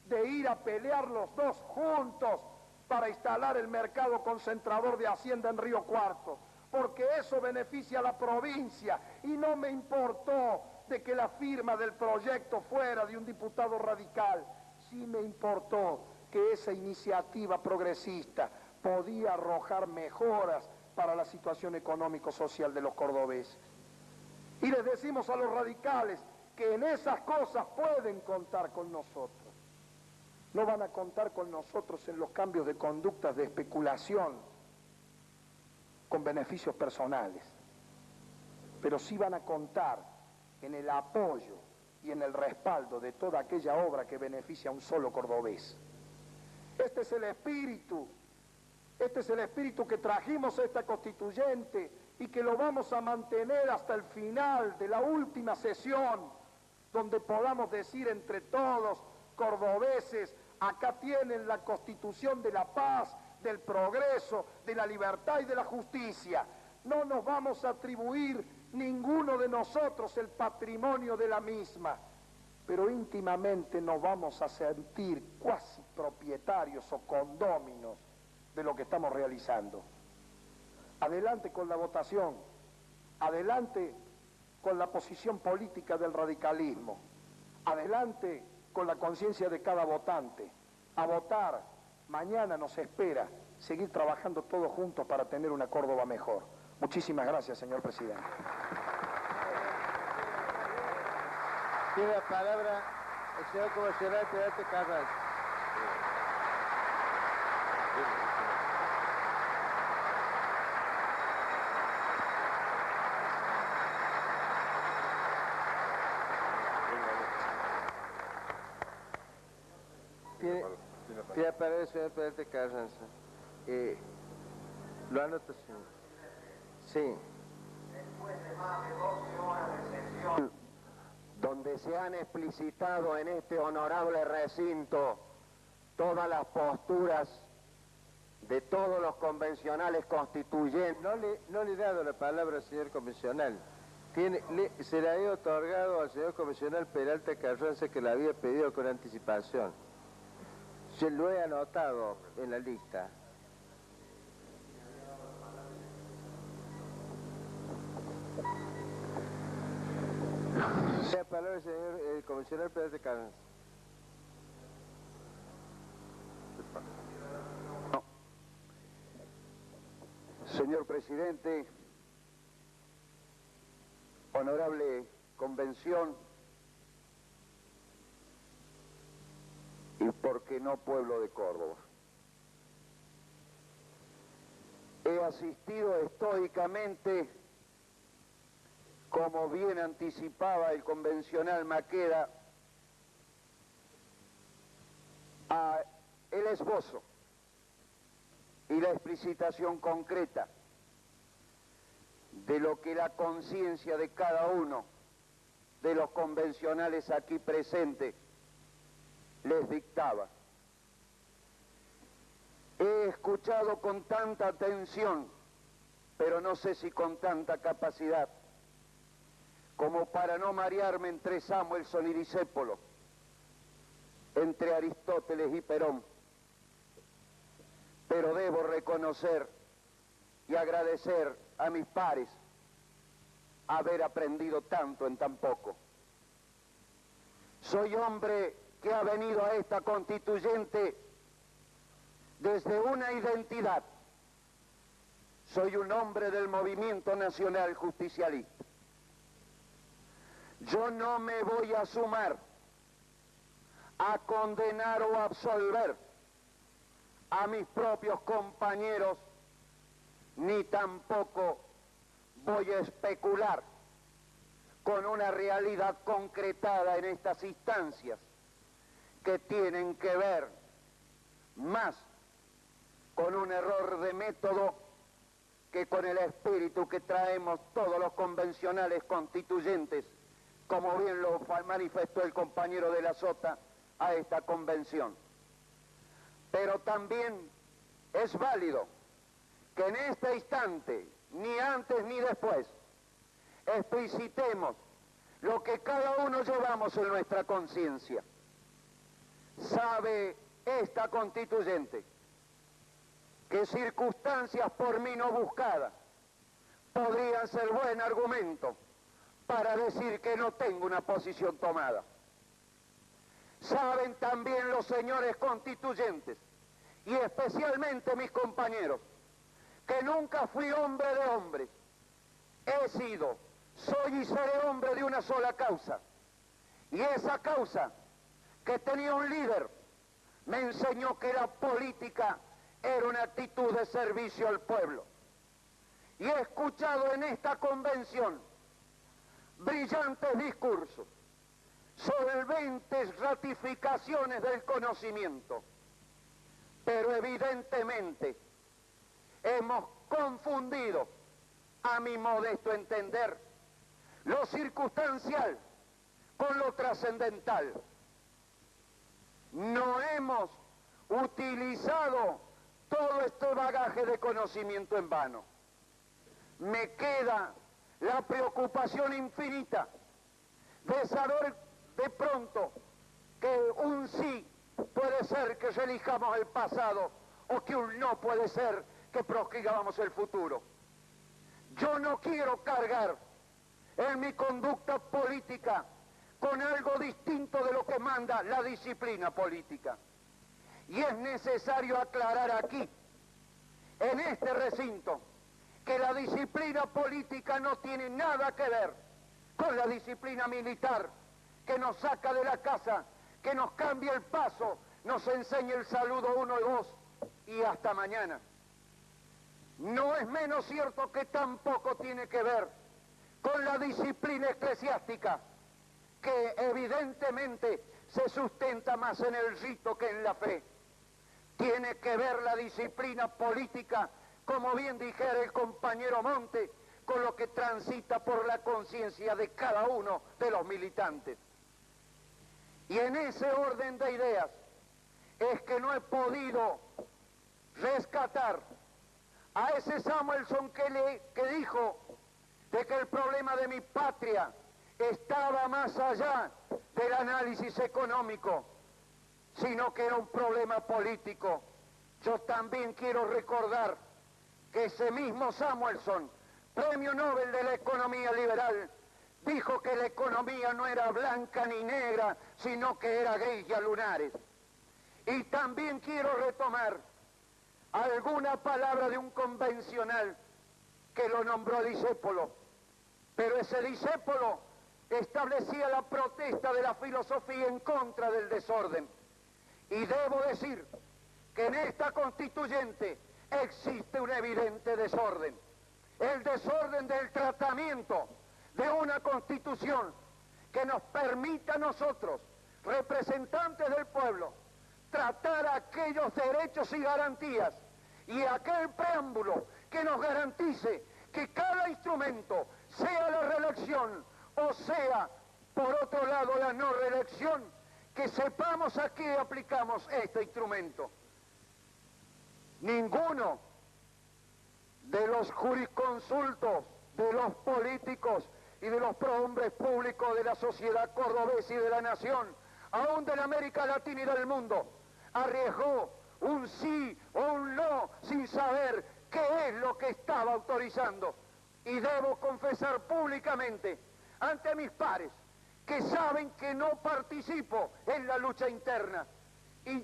de ir a pelear los dos juntos para instalar el mercado concentrador de Hacienda en Río Cuarto, porque eso beneficia a la provincia, y no me importó de que la firma del proyecto fuera de un diputado radical. Sí me importó que esa iniciativa progresista podía arrojar mejoras para la situación económico-social de los cordobeses. Y les decimos a los radicales que en esas cosas pueden contar con nosotros. No van a contar con nosotros en los cambios de conductas de especulación con beneficios personales, pero sí van a contar en el apoyo y en el respaldo de toda aquella obra que beneficia a un solo cordobés. Este es el espíritu que trajimos a esta constituyente y que lo vamos a mantener hasta el final de la última sesión, donde podamos decir entre todos, cordobeses, acá tienen la Constitución de la paz, del progreso, de la libertad y de la justicia. No nos vamos a atribuir ninguno de nosotros el patrimonio de la misma, pero íntimamente nos vamos a sentir cuasi propietarios o condóminos de lo que estamos realizando. Adelante con la votación, adelante con la posición política del radicalismo, adelante con la conciencia de cada votante. A votar, mañana nos espera seguir trabajando todos juntos para tener una Córdoba mejor. Muchísimas gracias, señor presidente. Tiene la palabra el señor comisional Pedarte Carranza. Tiene palabra el señor Peralta Carranza. ¿Lo anota, señor? Sí. Después de más de 12 horas de sesión, donde se han explicitado en este honorable recinto todas las posturas de todos los convencionales constituyentes. No le he dado la palabra al señor convencional. Se la he otorgado al señor convencional Peralta Carranza, que la había pedido con anticipación. Yo lo he anotado en la lista. La palabra al señor convencional Peralta Carranza. Señor presidente, honorable convención y por qué no pueblo de Córdoba. He asistido estoicamente, como bien anticipaba el convencional Maqueda, a el esbozo y la explicitación concreta de lo que la conciencia de cada uno de los convencionales aquí presentes les dictaba. He escuchado con tanta atención, pero no sé si con tanta capacidad, como para no marearme entre Samuelson y Discépolo, entre Aristóteles y Perón. Pero debo reconocer y agradecer a mis pares haber aprendido tanto en tan poco. Soy hombre que ha venido a esta constituyente desde una identidad. Soy un hombre del movimiento nacional justicialista. Yo no me voy a sumar a condenar o absolver a mis propios compañeros, ni tampoco voy a especular con una realidad concretada en estas instancias que tienen que ver más con un error de método que con el espíritu que traemos todos los convencionales constituyentes, como bien lo manifestó el compañero de la Sota a esta convención. Pero también es válido que en este instante, ni antes ni después, explicitemos lo que cada uno llevamos en nuestra conciencia. Sabe esta constituyente que circunstancias por mí no buscadas podrían ser buen argumento para decir que no tengo una posición tomada. Saben también los señores constituyentes, y especialmente mis compañeros, que nunca fui hombre de hombres. He sido, soy y seré hombre de una sola causa. Y esa causa, que tenía un líder, me enseñó que la política era una actitud de servicio al pueblo. Y he escuchado en esta convención brillantes discursos, solventes ratificaciones del conocimiento, pero evidentemente hemos confundido, a mi modesto entender, lo circunstancial con lo trascendental. No hemos utilizado todo este bagaje de conocimiento en vano. Me queda la preocupación infinita de saber de pronto que un sí puede ser que elijamos el pasado o que un no puede ser que proscribamos el futuro. Yo no quiero cargar en mi conducta política con algo distinto de lo que manda la disciplina política. Y es necesario aclarar aquí, en este recinto, que la disciplina política no tiene nada que ver con la disciplina militar, que nos saca de la casa, que nos cambia el paso, nos enseña el saludo 1 y 2 y hasta mañana. No es menos cierto que tampoco tiene que ver con la disciplina eclesiástica, que evidentemente se sustenta más en el rito que en la fe. Tiene que ver la disciplina política, como bien dijera el compañero Monte, con lo que transita por la conciencia de cada uno de los militantes. Y en ese orden de ideas es que no he podido rescatar a ese Samuelson que dijo de que el problema de mi patria estaba más allá del análisis económico, sino que era un problema político. Yo también quiero recordar que ese mismo Samuelson, Premio Nobel de la Economía Liberal, dijo que la economía no era blanca ni negra, sino que era gris y a lunares. Y también quiero retomar alguna palabra de un convencional que lo nombró discépolo, pero ese discépolo establecía la protesta de la filosofía en contra del desorden. Y debo decir que en esta constituyente existe un evidente desorden. El desorden del tratamiento de una constitución que nos permita a nosotros, representantes del pueblo, tratar aquellos derechos y garantías y aquel preámbulo que nos garantice que cada instrumento, sea la reelección o sea, por otro lado, la no reelección, que sepamos a qué aplicamos este instrumento. Ninguno de los jurisconsultos, de los políticos y de los prohombres públicos de la sociedad cordobesa y de la nación, aún de la América Latina y del mundo, arriesgó un sí o un no sin saber qué es lo que estaba autorizando. Y debo confesar públicamente ante mis pares que saben que no participo en la lucha interna. Y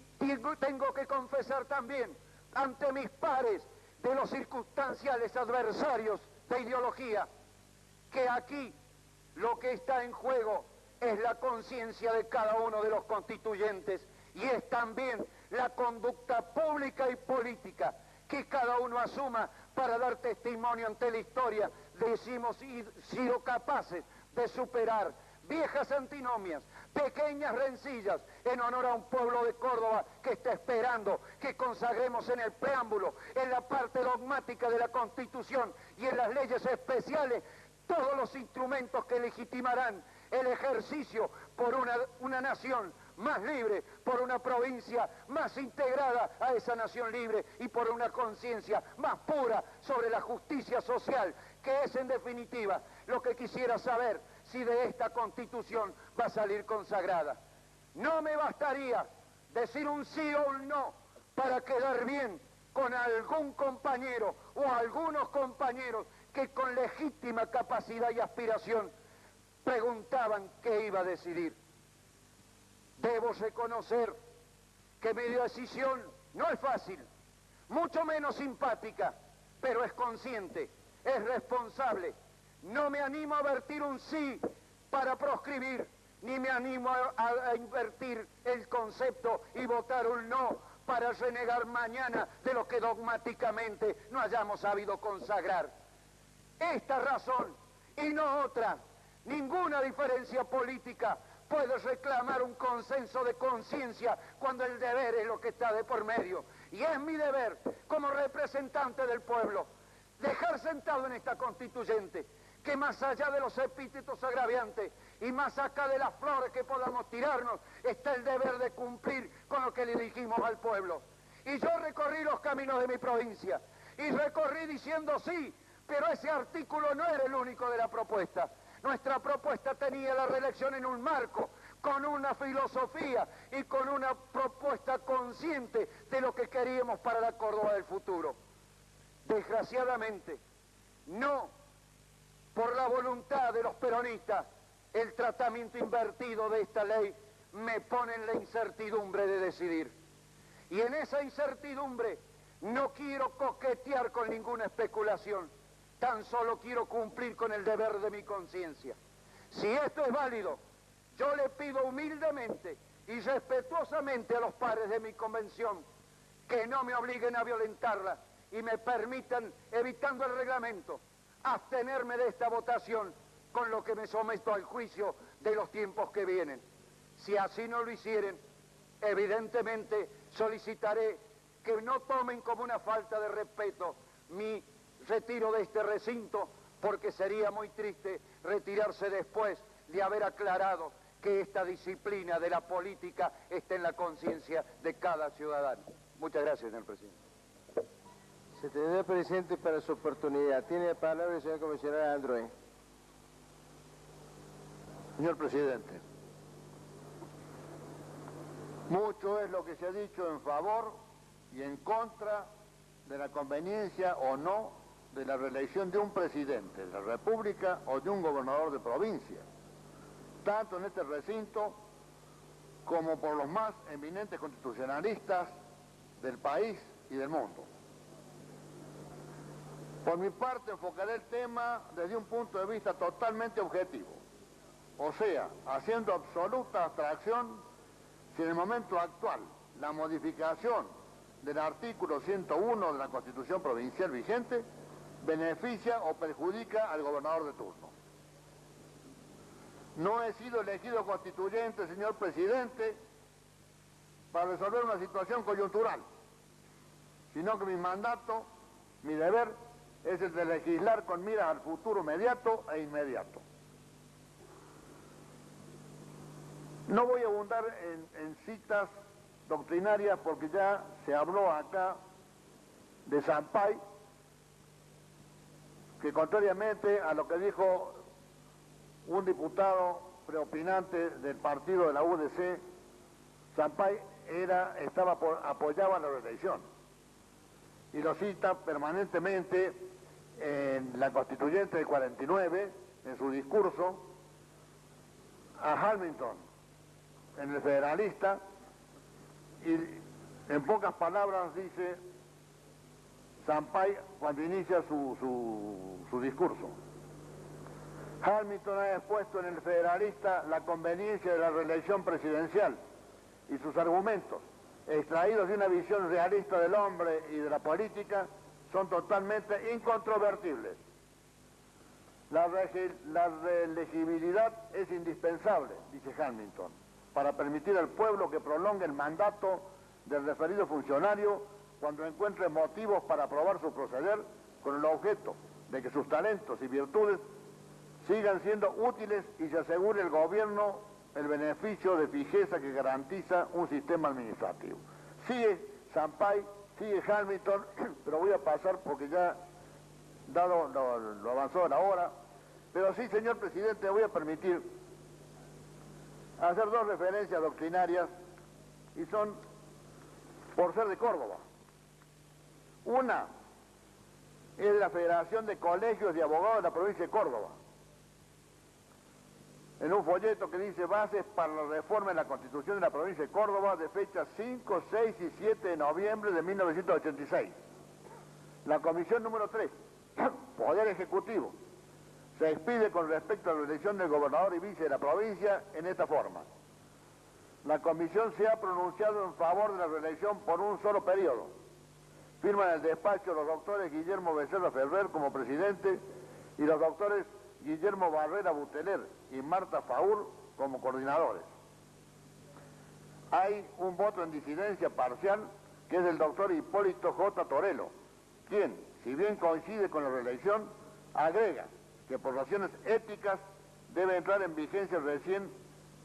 tengo que confesar también ante mis pares de los circunstanciales adversarios de ideología que aquí lo que está en juego es la conciencia de cada uno de los constituyentes y es también la conducta pública y política que cada uno asuma para dar testimonio ante la historia de si hemos sido capaces de superar viejas antinomias, pequeñas rencillas en honor a un pueblo de Córdoba que está esperando que consagremos en el preámbulo, en la parte dogmática de la Constitución y en las leyes especiales todos los instrumentos que legitimarán el ejercicio por una nación más libre, por una provincia más integrada a esa nación libre y por una conciencia más pura sobre la justicia social, que es en definitiva lo que quisiera saber si de esta Constitución va a salir consagrada. No me bastaría decir un sí o un no para quedar bien con algún compañero o algunos compañeros que con legítima capacidad y aspiración preguntaban qué iba a decidir. Debo reconocer que mi decisión no es fácil, mucho menos simpática, pero es consciente, es responsable. No me animo a vertir un sí para proscribir, ni me animo a invertir el concepto y votar un no para renegar mañana de lo que dogmáticamente no hayamos sabido consagrar. Esta razón y no otra, ninguna diferencia política puede reclamar un consenso de conciencia cuando el deber es lo que está de por medio. Y es mi deber, como representante del pueblo, dejar sentado en esta constituyente que más allá de los epítetos agraviantes y más acá de las flores que podamos tirarnos, está el deber de cumplir con lo que le dijimos al pueblo. Y yo recorrí los caminos de mi provincia y recorrí diciendo sí, pero ese artículo no era el único de la propuesta. Nuestra propuesta tenía la reelección en un marco, con una filosofía y con una propuesta consciente de lo que queríamos para la Córdoba del futuro. Desgraciadamente, no por la voluntad de los peronistas, el tratamiento invertido de esta ley me pone en la incertidumbre de decidir. Y en esa incertidumbre no quiero coquetear con ninguna especulación. Tan solo quiero cumplir con el deber de mi conciencia. Si esto es válido, yo le pido humildemente y respetuosamente a los pares de mi convención que no me obliguen a violentarla y me permitan, evitando el reglamento, abstenerme de esta votación con lo que me someto al juicio de los tiempos que vienen. Si así no lo hicieren, evidentemente solicitaré que no tomen como una falta de respeto mi retiro de este recinto, porque sería muy triste retirarse después de haber aclarado que esta disciplina de la política está en la conciencia de cada ciudadano. Muchas gracias, señor presidente. Secretario Presidente, para su oportunidad. Tiene la palabra el señor comisionado Androé. Señor presidente, mucho es lo que se ha dicho en favor y en contra de la conveniencia o no de la reelección de un presidente de la República o de un gobernador de provincia, tanto en este recinto como por los más eminentes constitucionalistas del país y del mundo. Por mi parte, enfocaré el tema desde un punto de vista totalmente objetivo, o sea, haciendo absoluta abstracción si en el momento actual la modificación del artículo 101 de la Constitución provincial vigente beneficia o perjudica al gobernador de turno. No he sido elegido constituyente, señor presidente, para resolver una situación coyuntural, sino que mi mandato, mi deber, es el de legislar con miras al futuro inmediato e inmediato. No voy a abundar en citas doctrinarias porque ya se habló acá de Sampay, que contrariamente a lo que dijo un diputado preopinante del partido de la UDC, Sampay apoyaba la reelección. Y lo cita permanentemente en la Constituyente del 49, en su discurso, a Hamilton, en el Federalista, y en pocas palabras dice Sampay cuando inicia su discurso. Hamilton ha expuesto en el Federalista la conveniencia de la reelección presidencial y sus argumentos, extraídos de una visión realista del hombre y de la política, son totalmente incontrovertibles. La reelegibilidad es indispensable, dice Hamilton, para permitir al pueblo que prolongue el mandato del referido funcionario cuando encuentre motivos para aprobar su proceder, con el objeto de que sus talentos y virtudes sigan siendo útiles y se asegure el gobierno el beneficio de fijeza que garantiza un sistema administrativo. Sigue Sampay, sigue Hamilton, pero voy a pasar porque ya, dado lo avanzado de la hora, pero sí, señor presidente, voy a permitir hacer dos referencias doctrinarias y son por ser de Córdoba. Una es la Federación de Colegios de Abogados de la provincia de Córdoba, en un folleto que dice Bases para la reforma de la Constitución de la provincia de Córdoba, de fecha 5, 6 y 7 de noviembre de 1986. La comisión número 3, Poder Ejecutivo, se expide con respecto a la elección del gobernador y vice de la provincia en esta forma. La comisión se ha pronunciado en favor de la reelección por un solo periodo. Firman el despacho los doctores Guillermo Becerra Ferrer como presidente y los doctores Guillermo Barrera Buteler y Marta Faur como coordinadores. Hay un voto en disidencia parcial que es del doctor Hipólito J. Torello, quien, si bien coincide con la reelección, agrega que por razones éticas debe entrar en vigencia recién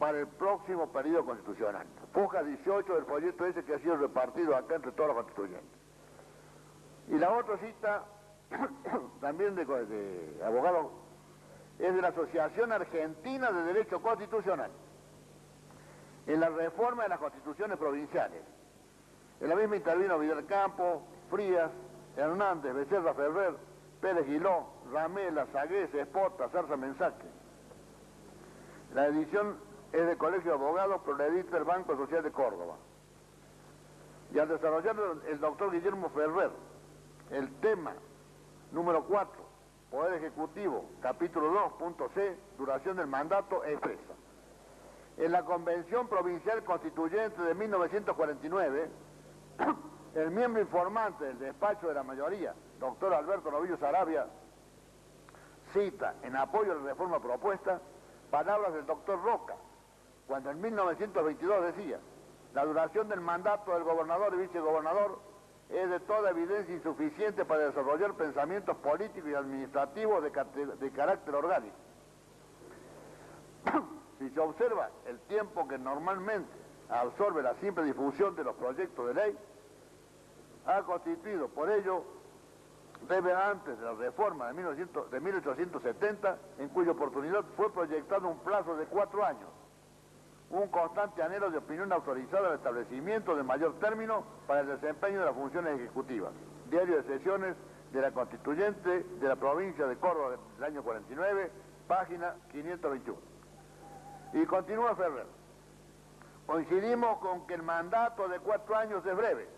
para el próximo periodo constitucional. Hoja 18 del folleto ese que ha sido repartido acá entre todos los constituyentes. Y la otra cita, también de abogado, es de la Asociación Argentina de Derecho Constitucional, en la reforma de las constituciones provinciales. En la misma intervino Vidal Campo, Frías, Hernández, Becerra Ferrer, Pérez Guiló, Ramela, Sagués, Espota, Zarza Mensaque. La edición es del Colegio de Abogados, pero la edita el Banco Social de Córdoba. Y al desarrollar el doctor Guillermo Ferrer el tema número 4, Poder Ejecutivo, capítulo 2, punto C, duración del mandato, expresa. En la Convención Provincial Constituyente de 1949, el miembro informante del despacho de la mayoría, doctor Alberto Novillo Sarabia, cita en apoyo a la reforma propuesta palabras del doctor Roca, cuando en 1922 decía: la duración del mandato del gobernador y vicegobernador es de toda evidencia insuficiente para desarrollar pensamientos políticos y administrativos de carácter orgánico. Si se observa el tiempo que normalmente absorbe la simple difusión de los proyectos de ley, ha constituido por ello, desde antes de la reforma de 1870, en cuya oportunidad fue proyectado un plazo de 4 años, un constante anhelo de opinión autorizada al establecimiento de mayor término para el desempeño de las funciones ejecutivas. Diario de sesiones de la Constituyente de la provincia de Córdoba del año 49, página 521. Y continúa Ferrer: coincidimos con que el mandato de 4 años es breve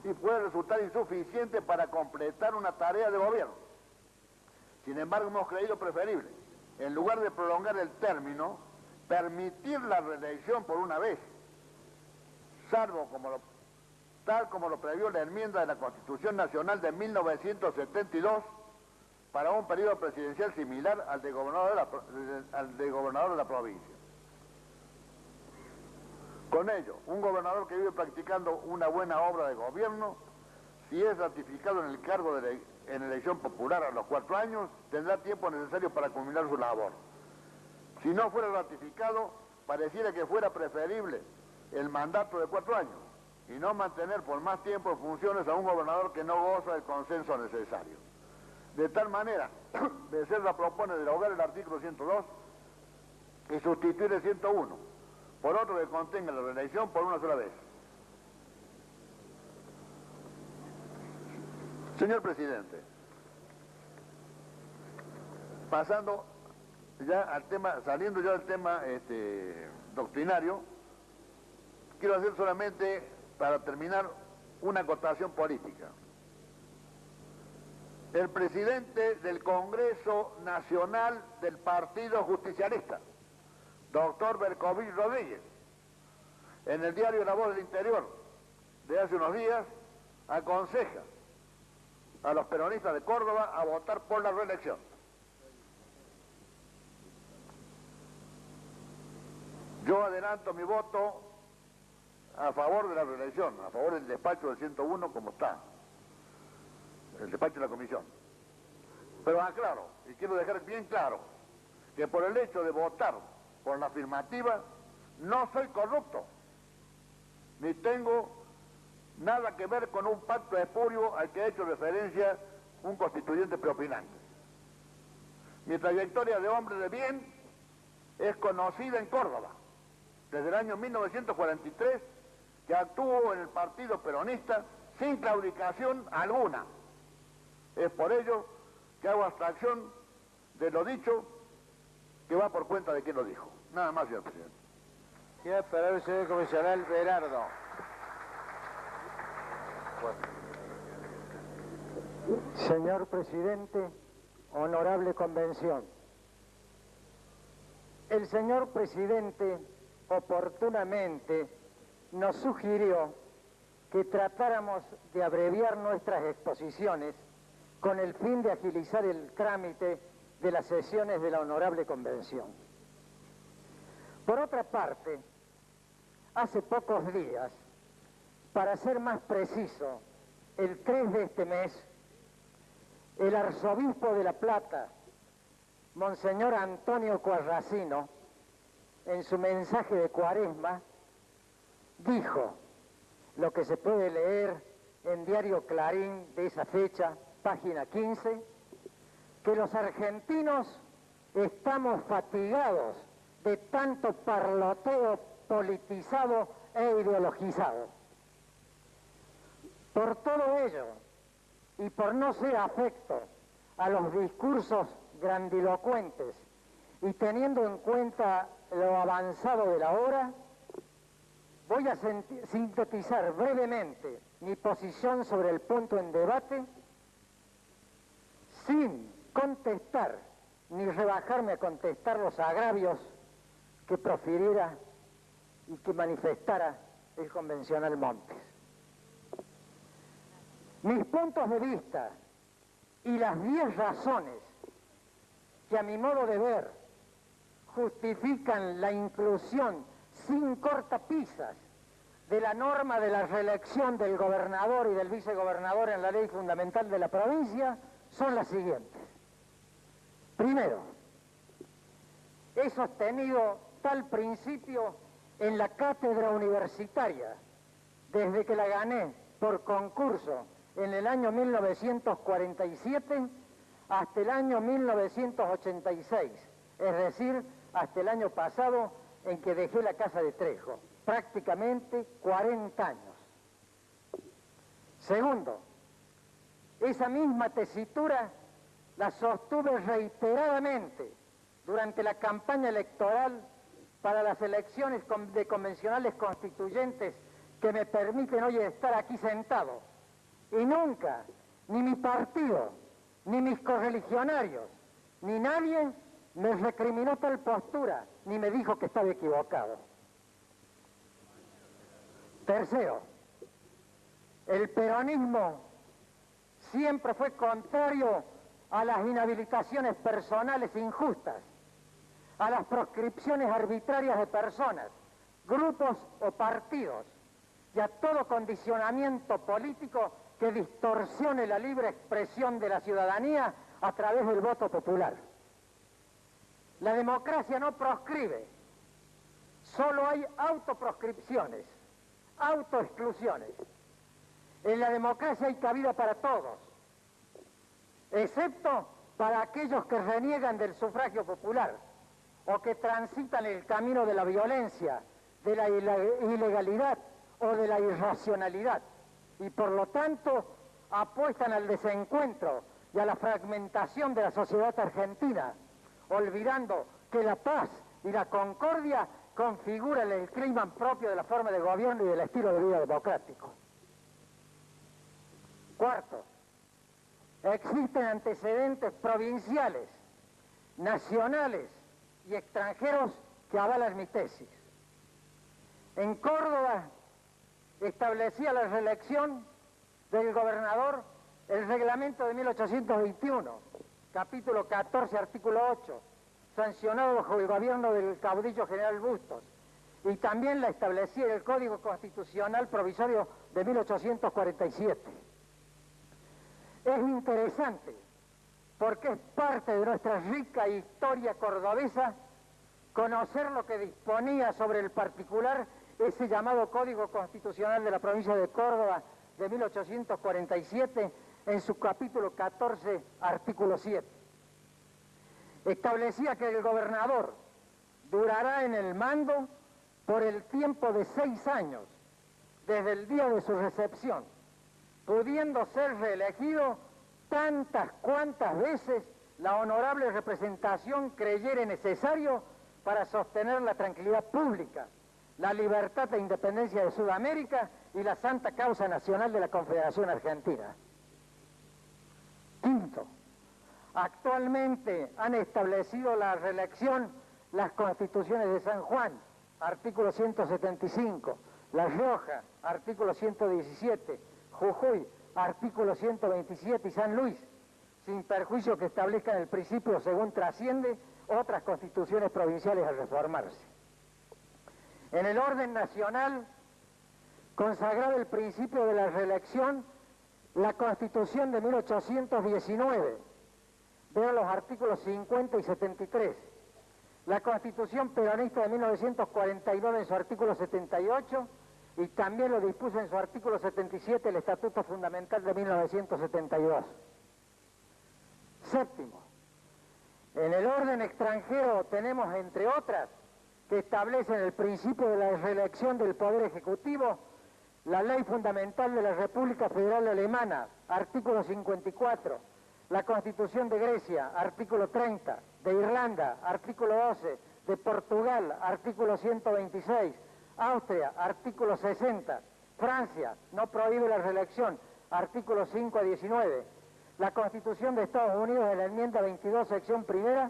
y puede resultar insuficiente para completar una tarea de gobierno. Sin embargo, hemos creído preferible, en lugar de prolongar el término, permitir la reelección por una vez, salvo tal como lo previó la enmienda de la Constitución Nacional de 1972, para un periodo presidencial similar al de gobernador de la provincia. Con ello, un gobernador que vive practicando una buena obra de gobierno, si es ratificado en el cargo en elección popular a los 4 años, tendrá tiempo necesario para culminar su labor. Si no fuera ratificado, pareciera que fuera preferible el mandato de 4 años y no mantener por más tiempo en funciones a un gobernador que no goza del consenso necesario. De tal manera, Becerra propone derogar el artículo 102 y sustituir el 101 por otro que contenga la reelección por una sola vez. Señor presidente, pasando ya al tema, saliendo ya del tema doctrinario, quiero hacer solamente, para terminar, una acotación política. El presidente del Congreso Nacional del Partido Justicialista, doctor Berkovich Rodríguez, en el diario La Voz del Interior de hace unos días, aconseja a los peronistas de Córdoba a votar por la reelección. Yo adelanto mi voto a favor de la reelección, a favor del despacho del 101 como está, el despacho de la comisión. Pero aclaro, y quiero dejar bien claro, que por el hecho de votar por la afirmativa, no soy corrupto, ni tengo nada que ver con un pacto espurio al que ha hecho referencia un constituyente preopinante. Mi trayectoria de hombre de bien es conocida en Córdoba, desde el año 1943, que actúo en el partido peronista sin claudicación alguna. Es por ello que hago abstracción de lo dicho, que va por cuenta de quien lo dijo. Nada más, señor presidente. Quiero esperar el señor comisional Berardo. Señor presidente, honorable convención. El señor presidente oportunamente nos sugirió que tratáramos de abreviar nuestras exposiciones con el fin de agilizar el trámite de las sesiones de la honorable convención. Por otra parte, hace pocos días, para ser más preciso, el 3 de este mes, el arzobispo de La Plata, Monseñor Antonio Coarracino, en su mensaje de Cuaresma, dijo lo que se puede leer en Diario Clarín de esa fecha, página 15, que los argentinos estamos fatigados de tanto parloteo politizado e ideologizado. Por todo ello, y por no ser afecto a los discursos grandilocuentes y teniendo en cuenta lo avanzado de la hora, voy a sintetizar brevemente mi posición sobre el punto en debate sin contestar ni rebajarme a contestar los agravios que profiriera y que manifestara el convencional Montes. Mis puntos de vista y las 10 razones que a mi modo de ver justifican la inclusión sin cortapisas de la norma de la reelección del gobernador y del vicegobernador en la ley fundamental de la provincia son las siguientes. Primero, he sostenido tal principio en la cátedra universitaria desde que la gané por concurso en el año 1947 hasta el año 1986, es decir, hasta el año pasado en que dejé la Casa de Trejo, prácticamente 40 años. Segundo, esa misma tesitura la sostuve reiteradamente durante la campaña electoral para las elecciones de convencionales constituyentes que me permiten hoy estar aquí sentado. Y nunca, ni mi partido, ni mis correligionarios, ni nadie me recriminó tal postura, ni me dijo que estaba equivocado. Tercero, el peronismo siempre fue contrario a las inhabilitaciones personales injustas, a las proscripciones arbitrarias de personas, grupos o partidos, y a todo condicionamiento político que distorsione la libre expresión de la ciudadanía a través del voto popular. La democracia no proscribe, solo hay autoproscripciones, autoexclusiones. En la democracia hay cabida para todos, excepto para aquellos que reniegan del sufragio popular o que transitan el camino de la violencia, de la ilegalidad o de la irracionalidad, y por lo tanto apuestan al desencuentro y a la fragmentación de la sociedad argentina, olvidando que la paz y la concordia configuran el clima propio de la forma de gobierno y del estilo de vida democrático. Cuarto, existen antecedentes provinciales, nacionales y extranjeros que avalan mi tesis. En Córdoba establecía la reelección del gobernador el reglamento de 1821, capítulo 14, artículo 8, sancionado bajo el gobierno del caudillo general Bustos, y también la establecía el Código Constitucional Provisorio de 1847. Es interesante porque es parte de nuestra rica historia cordobesa conocer lo que disponía sobre el particular ese llamado Código Constitucional de la provincia de Córdoba de 1847 en su capítulo 14, artículo 7. Establecía que el gobernador durará en el mando por el tiempo de 6 años, desde el día de su recepción, pudiendo ser reelegido tantas cuantas veces la honorable representación creyere necesario para sostener la tranquilidad pública, la libertad e independencia de Sudamérica y la santa causa nacional de la Confederación Argentina. Quinto, actualmente han establecido la reelección las constituciones de San Juan, artículo 175, La Rioja, artículo 117, Jujuy, artículo 127 y San Luis, sin perjuicio que establezcan el principio según trasciende otras constituciones provinciales al reformarse. En el orden nacional, consagrado el principio de la reelección, la Constitución de 1819, veo los artículos 50 y 73, la Constitución peronista de 1949 en su artículo 78, y también lo dispuso en su artículo 77 el Estatuto Fundamental de 1972. Séptimo, en el orden extranjero tenemos, entre otras, que establecen el principio de la reelección del Poder Ejecutivo, la Ley Fundamental de la República Federal Alemana, artículo 54, la Constitución de Grecia, artículo 30, de Irlanda, artículo 12, de Portugal, artículo 126, Austria, artículo 60, Francia, no prohíbe la reelección, artículo 5 a 19, la Constitución de Estados Unidos en la enmienda 22, sección primera,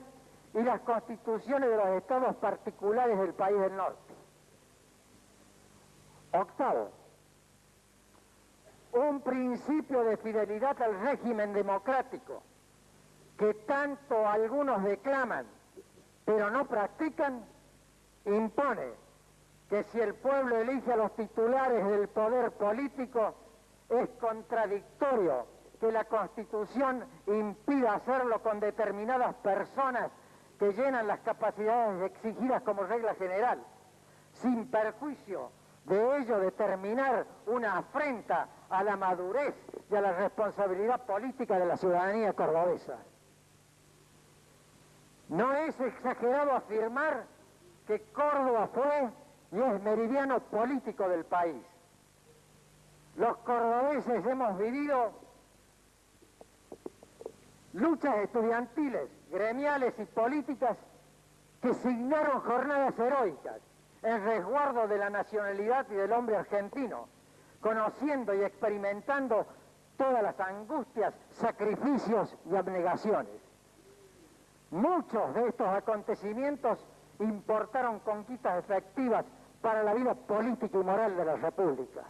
y las constituciones de los estados particulares del país del norte. Octavo, un principio de fidelidad al régimen democrático que tanto algunos declaman, pero no practican, impone que si el pueblo elige a los titulares del poder político, es contradictorio que la Constitución impida hacerlo con determinadas personas que llenan las capacidades exigidas como regla general, sin perjuicio de ello determinar una afrenta a la madurez y a la responsabilidad política de la ciudadanía cordobesa. No es exagerado afirmar que Córdoba fue y es meridiano político del país. Los cordobeses hemos vivido luchas estudiantiles, gremiales y políticas que signaron jornadas heroicas en resguardo de la nacionalidad y del hombre argentino, conociendo y experimentando todas las angustias, sacrificios y abnegaciones. Muchos de estos acontecimientos importaron conquistas efectivas para la vida política y moral de la República.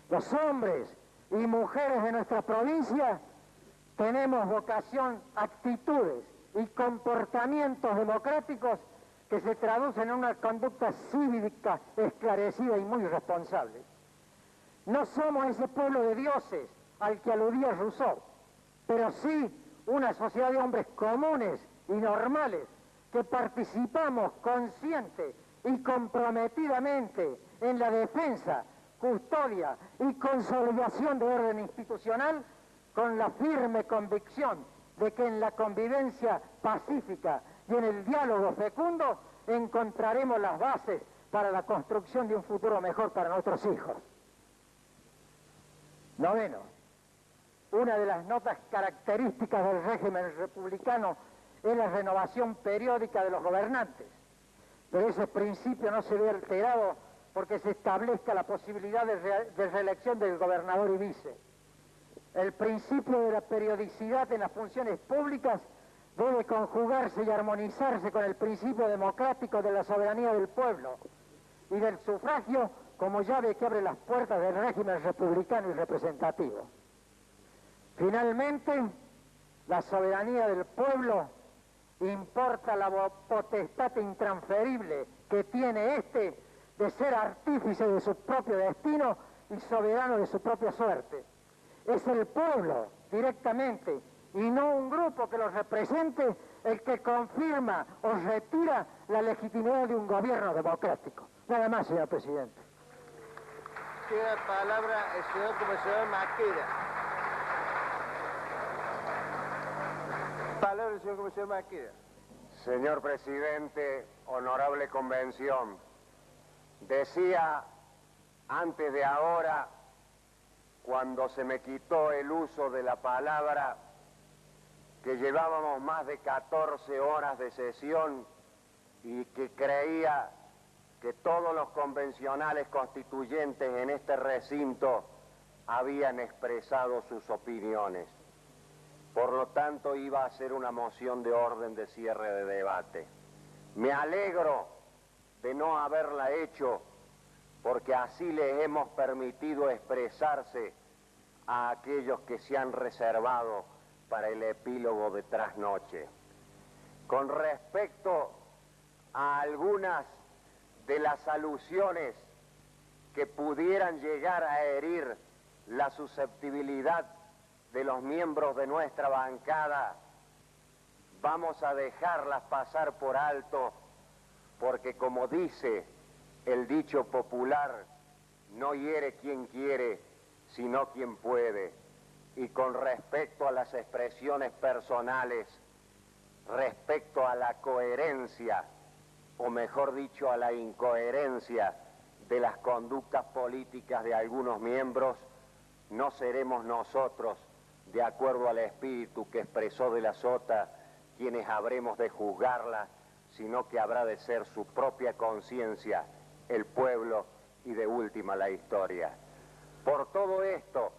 Los hombres y mujeres de nuestra provincia tenemos vocación, actitudes y comportamientos democráticos que se traducen en una conducta cívica esclarecida y muy responsable. No somos ese pueblo de dioses al que aludía Rousseau, pero sí una sociedad de hombres comunes y normales que participamos consciente y comprometidamente en la defensa, custodia y consolidación de orden institucional, con la firme convicción de que en la convivencia pacífica y en el diálogo fecundo encontraremos las bases para la construcción de un futuro mejor para nuestros hijos. Noveno, una de las notas características del régimen republicano es la renovación periódica de los gobernantes, pero ese principio no se ve alterado porque se establezca la posibilidad de reelección del gobernador y vice. El principio de la periodicidad en las funciones públicas debe conjugarse y armonizarse con el principio democrático de la soberanía del pueblo y del sufragio como llave que abre las puertas del régimen republicano y representativo. Finalmente, la soberanía del pueblo importa la potestad intransferible que tiene éste de ser artífice de su propio destino y soberano de su propia suerte. Es el pueblo directamente y no un grupo que lo represente el que confirma o retira la legitimidad de un gobierno democrático. Nada más, señor presidente. Tiene la palabra el señor comisionado Maqueda. Palabra el señor comisionado Maqueda. Señor presidente, honorable convención, decía antes de ahora, cuando se me quitó el uso de la palabra, que llevábamos más de 14 horas de sesión y que creía que todos los convencionales constituyentes en este recinto habían expresado sus opiniones. Por lo tanto, iba a hacer una moción de orden de cierre de debate. Me alegro de no haberla hecho, porque así les hemos permitido expresarse a aquellos que se han reservado para el epílogo de trasnoche. Con respecto a algunas de las alusiones que pudieran llegar a herir la susceptibilidad de los miembros de nuestra bancada, vamos a dejarlas pasar por alto, porque como dice el dicho popular, no hiere quien quiere, sino quien puede. Y con respecto a las expresiones personales, respecto a la coherencia, o mejor dicho, a la incoherencia de las conductas políticas de algunos miembros, no seremos nosotros, de acuerdo al espíritu que expresó de la Sota, quienes habremos de juzgarla, sino que habrá de ser su propia conciencia, el pueblo y de última la historia. Por todo esto,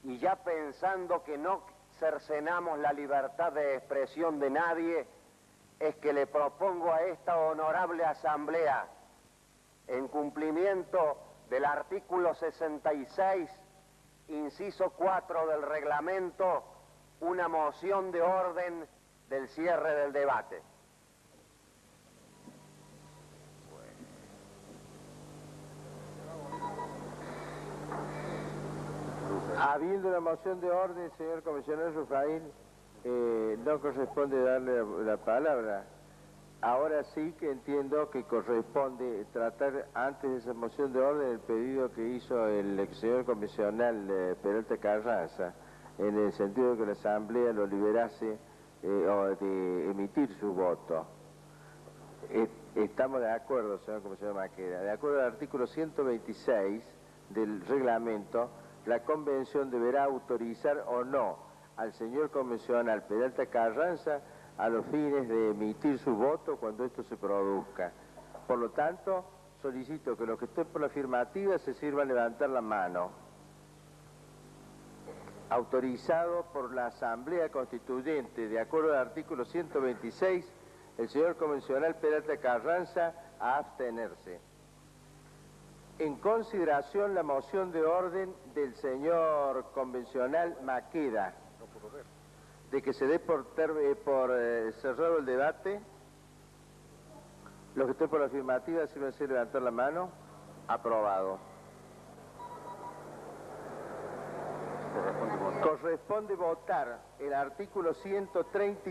y ya pensando que no cercenamos la libertad de expresión de nadie, es que le propongo a esta honorable asamblea, en cumplimiento del artículo 66, inciso 4 del reglamento, una moción de orden del cierre del debate. Habiendo una moción de orden, señor comisionado Rufaín, no corresponde darle la palabra. Ahora sí que entiendo que corresponde tratar antes de esa moción de orden el pedido que hizo el ex señor comisional Peralta Carranza, en el sentido de que la Asamblea lo liberase o de emitir su voto. Estamos de acuerdo, señor comisionado Maqueda. De acuerdo al artículo 126 del reglamento, la convención deberá autorizar o no al señor convencional Peralta Carranza a los fines de emitir su voto cuando esto se produzca. Por lo tanto, solicito que los que estén por la afirmativa se sirvan levantar la mano. Autorizado por la Asamblea Constituyente, de acuerdo al artículo 126, el señor convencional Peralta Carranza a abstenerse. En consideración la moción de orden del señor convencional Maqueda, de que se dé por cerrado el debate. Los que estén por la afirmativa, si me hace levantar la mano. Aprobado. Corresponde votar el artículo 130.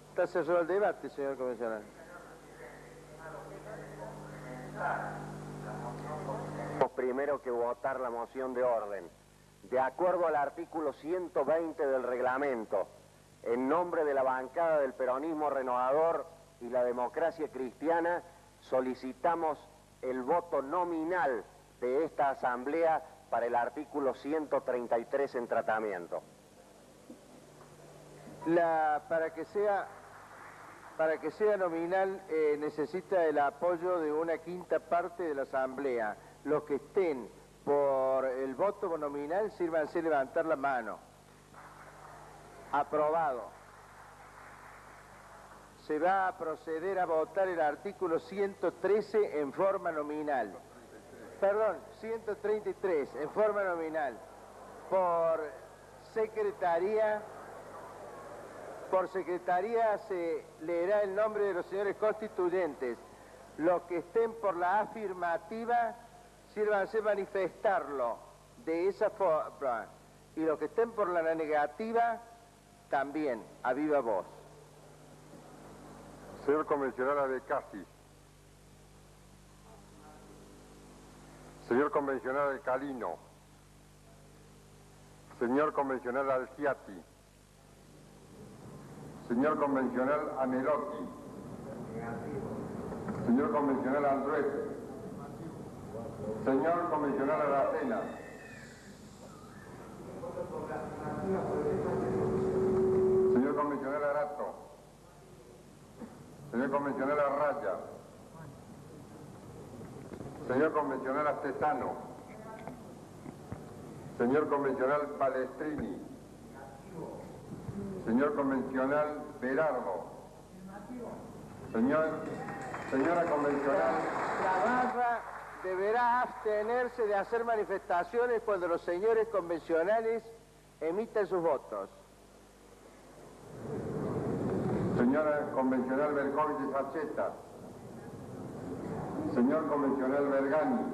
Está cerrado el debate, señor convencional. Tenemos primero que votar la moción de orden. De acuerdo al artículo 120 del reglamento, en nombre de la bancada del peronismo renovador y la democracia cristiana, solicitamos el voto nominal de esta asamblea para el artículo 133 en tratamiento. Para que sea nominal necesita el apoyo de una quinta parte de la asamblea. Los que estén por el voto nominal, sírvanse levantar la mano. Aprobado. Se va a proceder a votar el artículo 113 en forma nominal. Perdón, 133 en forma nominal. Por secretaría se leerá el nombre de los señores constituyentes. Los que estén por la afirmativa, sírvanse manifestarlo de esa forma, y los que estén por la negativa, también, a viva voz. Señor convencional Adecasis. Señor convencional Calino. Señor convencional Alciati. Señor convencional Anelotti. Señor convencional Andrés. Señor convencional Aracena. Señor convencional Arato. Señor convencional Arraya. Señor convencional Astesano. Señor convencional Palestrini. Señor convencional Berardo. Señora convencional. La barra deberá abstenerse de hacer manifestaciones cuando los señores convencionales emitan sus votos. Señora convencional Berkovich Sacheta. Señor convencional Bergani.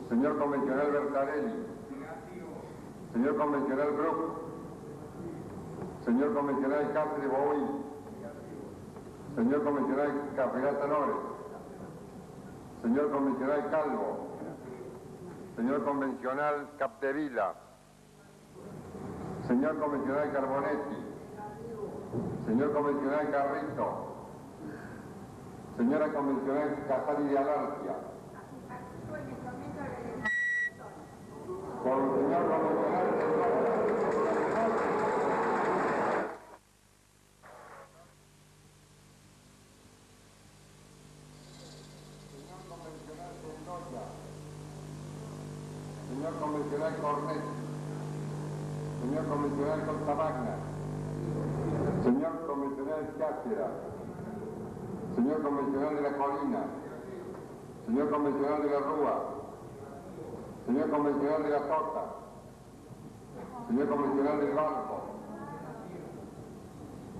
Señor convencional Bertarelli. Señor convencional Brook. Señor convencional Cáceres Boví. Señor convencional Caferata Nores. Señor convencional Calvo. Señor convencional Capdevila. Señor convencional Carbonetti. Señor convencional Carrito. Señora convencional Casari de Alarcia. Por el señor convencional señor convencional Cornet, señor convencional Contamagna, señor convencional Cáceres, señor convencional de la Colina, señor convencional de la Rúa, señor convencional de la Tota, señor convencional del Barco,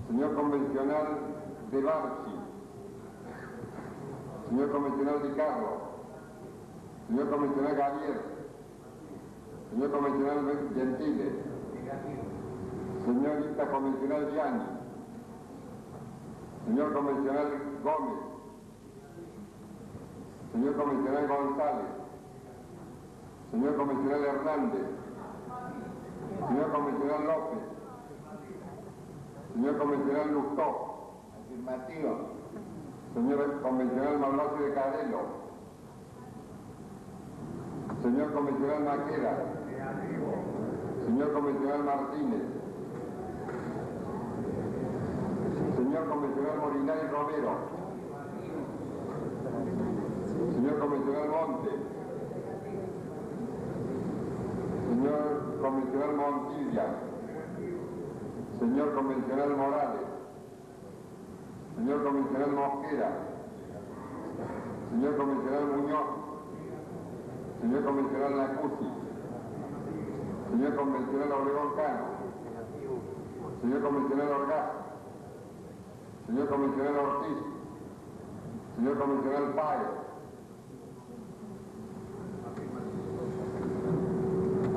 señor convencional de Barchi, señor convencional de Carlos, señor convencional Gavier, señor convencional Gentile, señorita convencional Gianni, señor convencional Gómez, señor convencional González, señor convencional Hernández, señor convencional López, señor convencional Lustó, Afirmativo. señor convencional Mablasi de Cadelo, señor convencional Maqueda, señor convencional Martínez, señor convencional Molinari Romero, señor convencional Monte, señor convencional Montilla, señor convencional Morales, señor convencional Mosquera, señor convencional Muñoz, señor convencional Lacuzzi, señor convencional Obregón Cano, señor convencional Orgaz, señor convencional Ortiz, señor convencional Páez,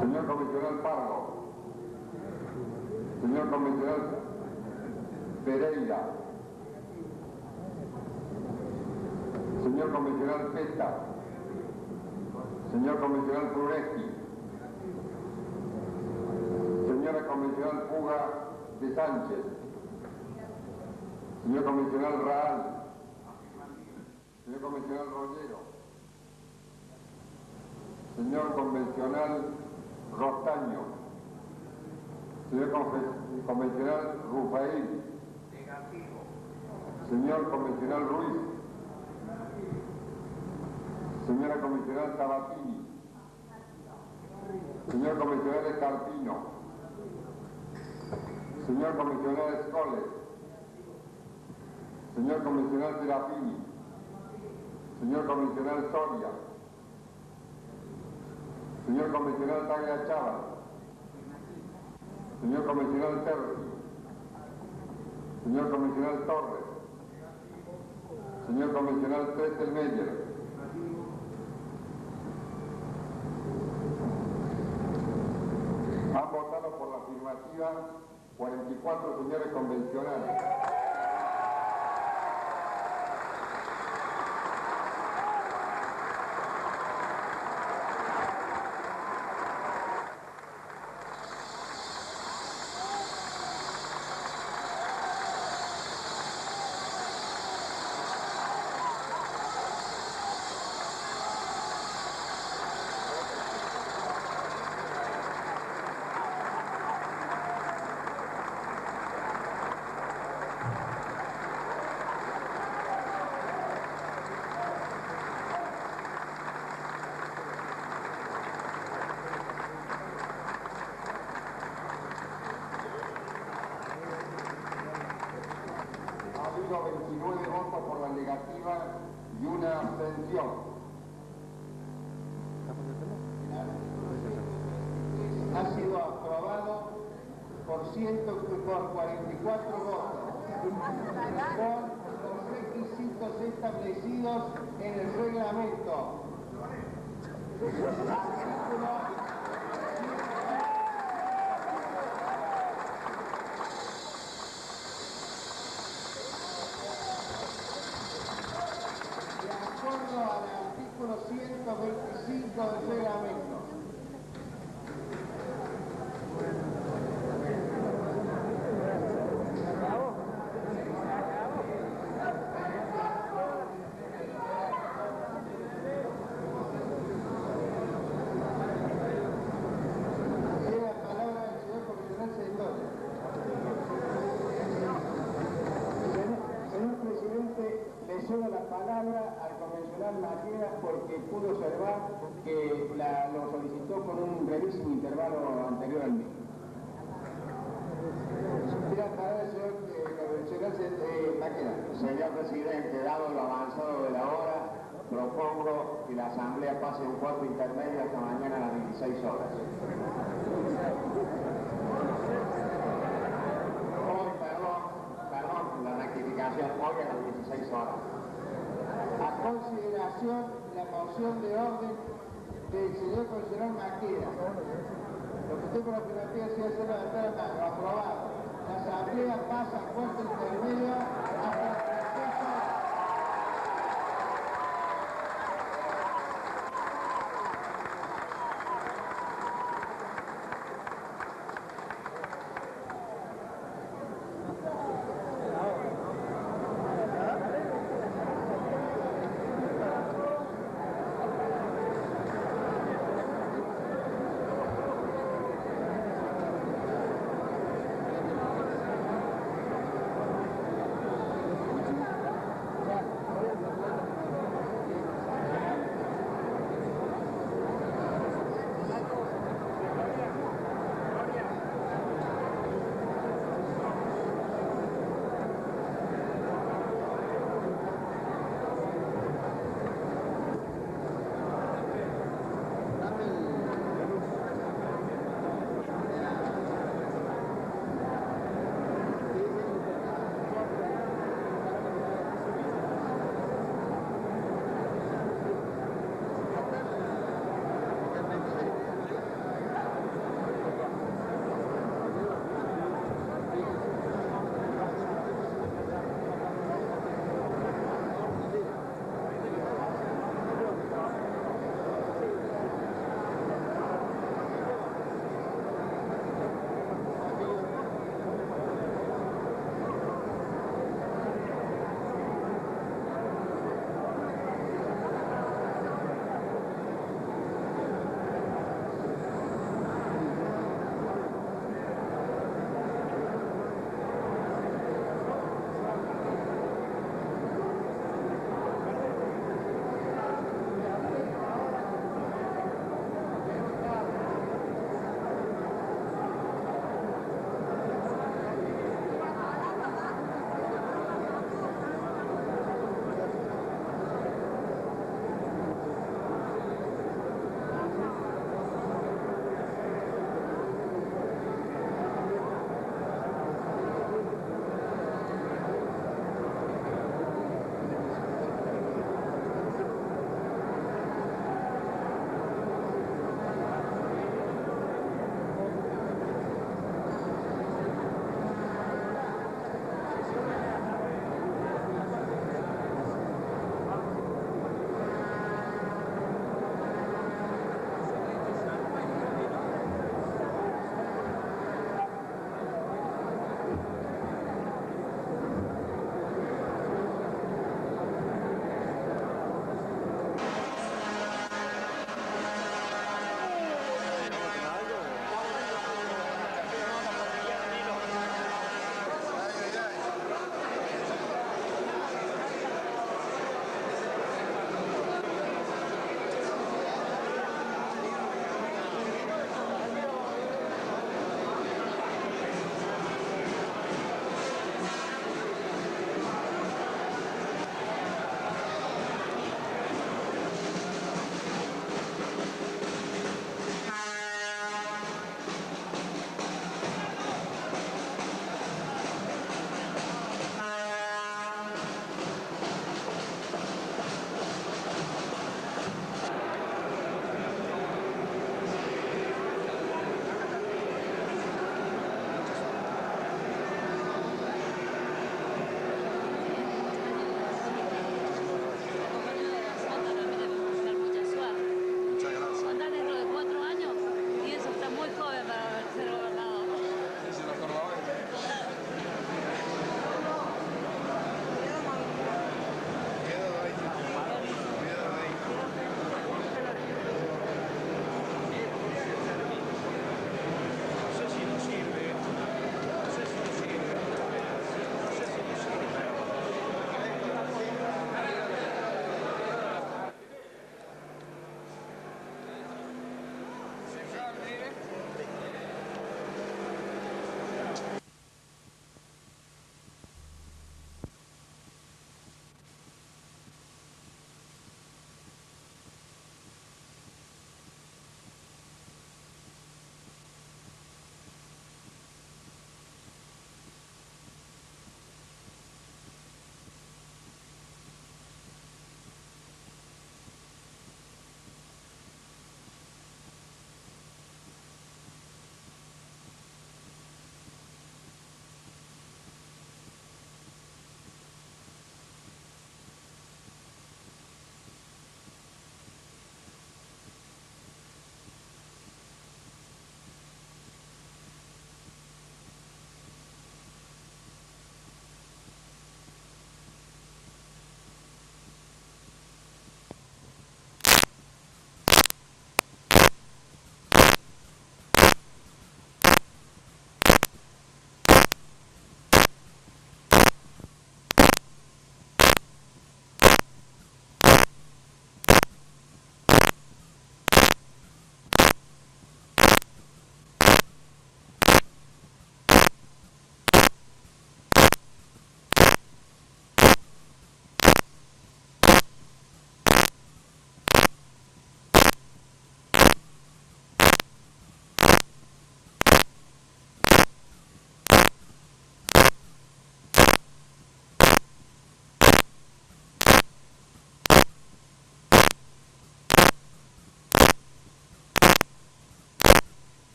señor convencional Pardo, señor convencional Pereira, señor convencional Peta, señor convencional Prureski, señora convencional Puga de Sánchez, señor convencional Raal, señor convencional Rollero, señor convencional Rostaño, señor convencional Rufael, señor convencional Ruiz, señora convencional Sabatini, señor convencional Escarpino, señor convencional Escoles, señor convencional Serafini, señor convencional Soria, señor convencional Taglia Chávez, señor convencional Terzi, señor convencional Torres, señor convencional Trestelmeyer, han votado por la afirmativa 44 señores convencionales. Ha habido 29 votos por la negativa y una abstención. Ha sido aprobado por 44 votos, con los requisitos establecidos en el reglamento. De acuerdo al artículo 125 del reglamento. Cedo la palabra al convencional Maqueda porque pudo observar que lo solicitó con un brevísimo intervalo anterior al mío. Tiene la palabra el señor convencional Maqueda. Señor presidente, dado lo avanzado de la hora, propongo que la Asamblea pase un cuarto intermedio hasta mañana a las 16 horas. Hoy, perdón, la rectificación, hoy a las 16 horas. A consideración la moción de orden del señor considerador Maqueda. Lo que tengo la alternativa es hacer la mano, aprobado. La Asamblea pasa a cuarto intermedio.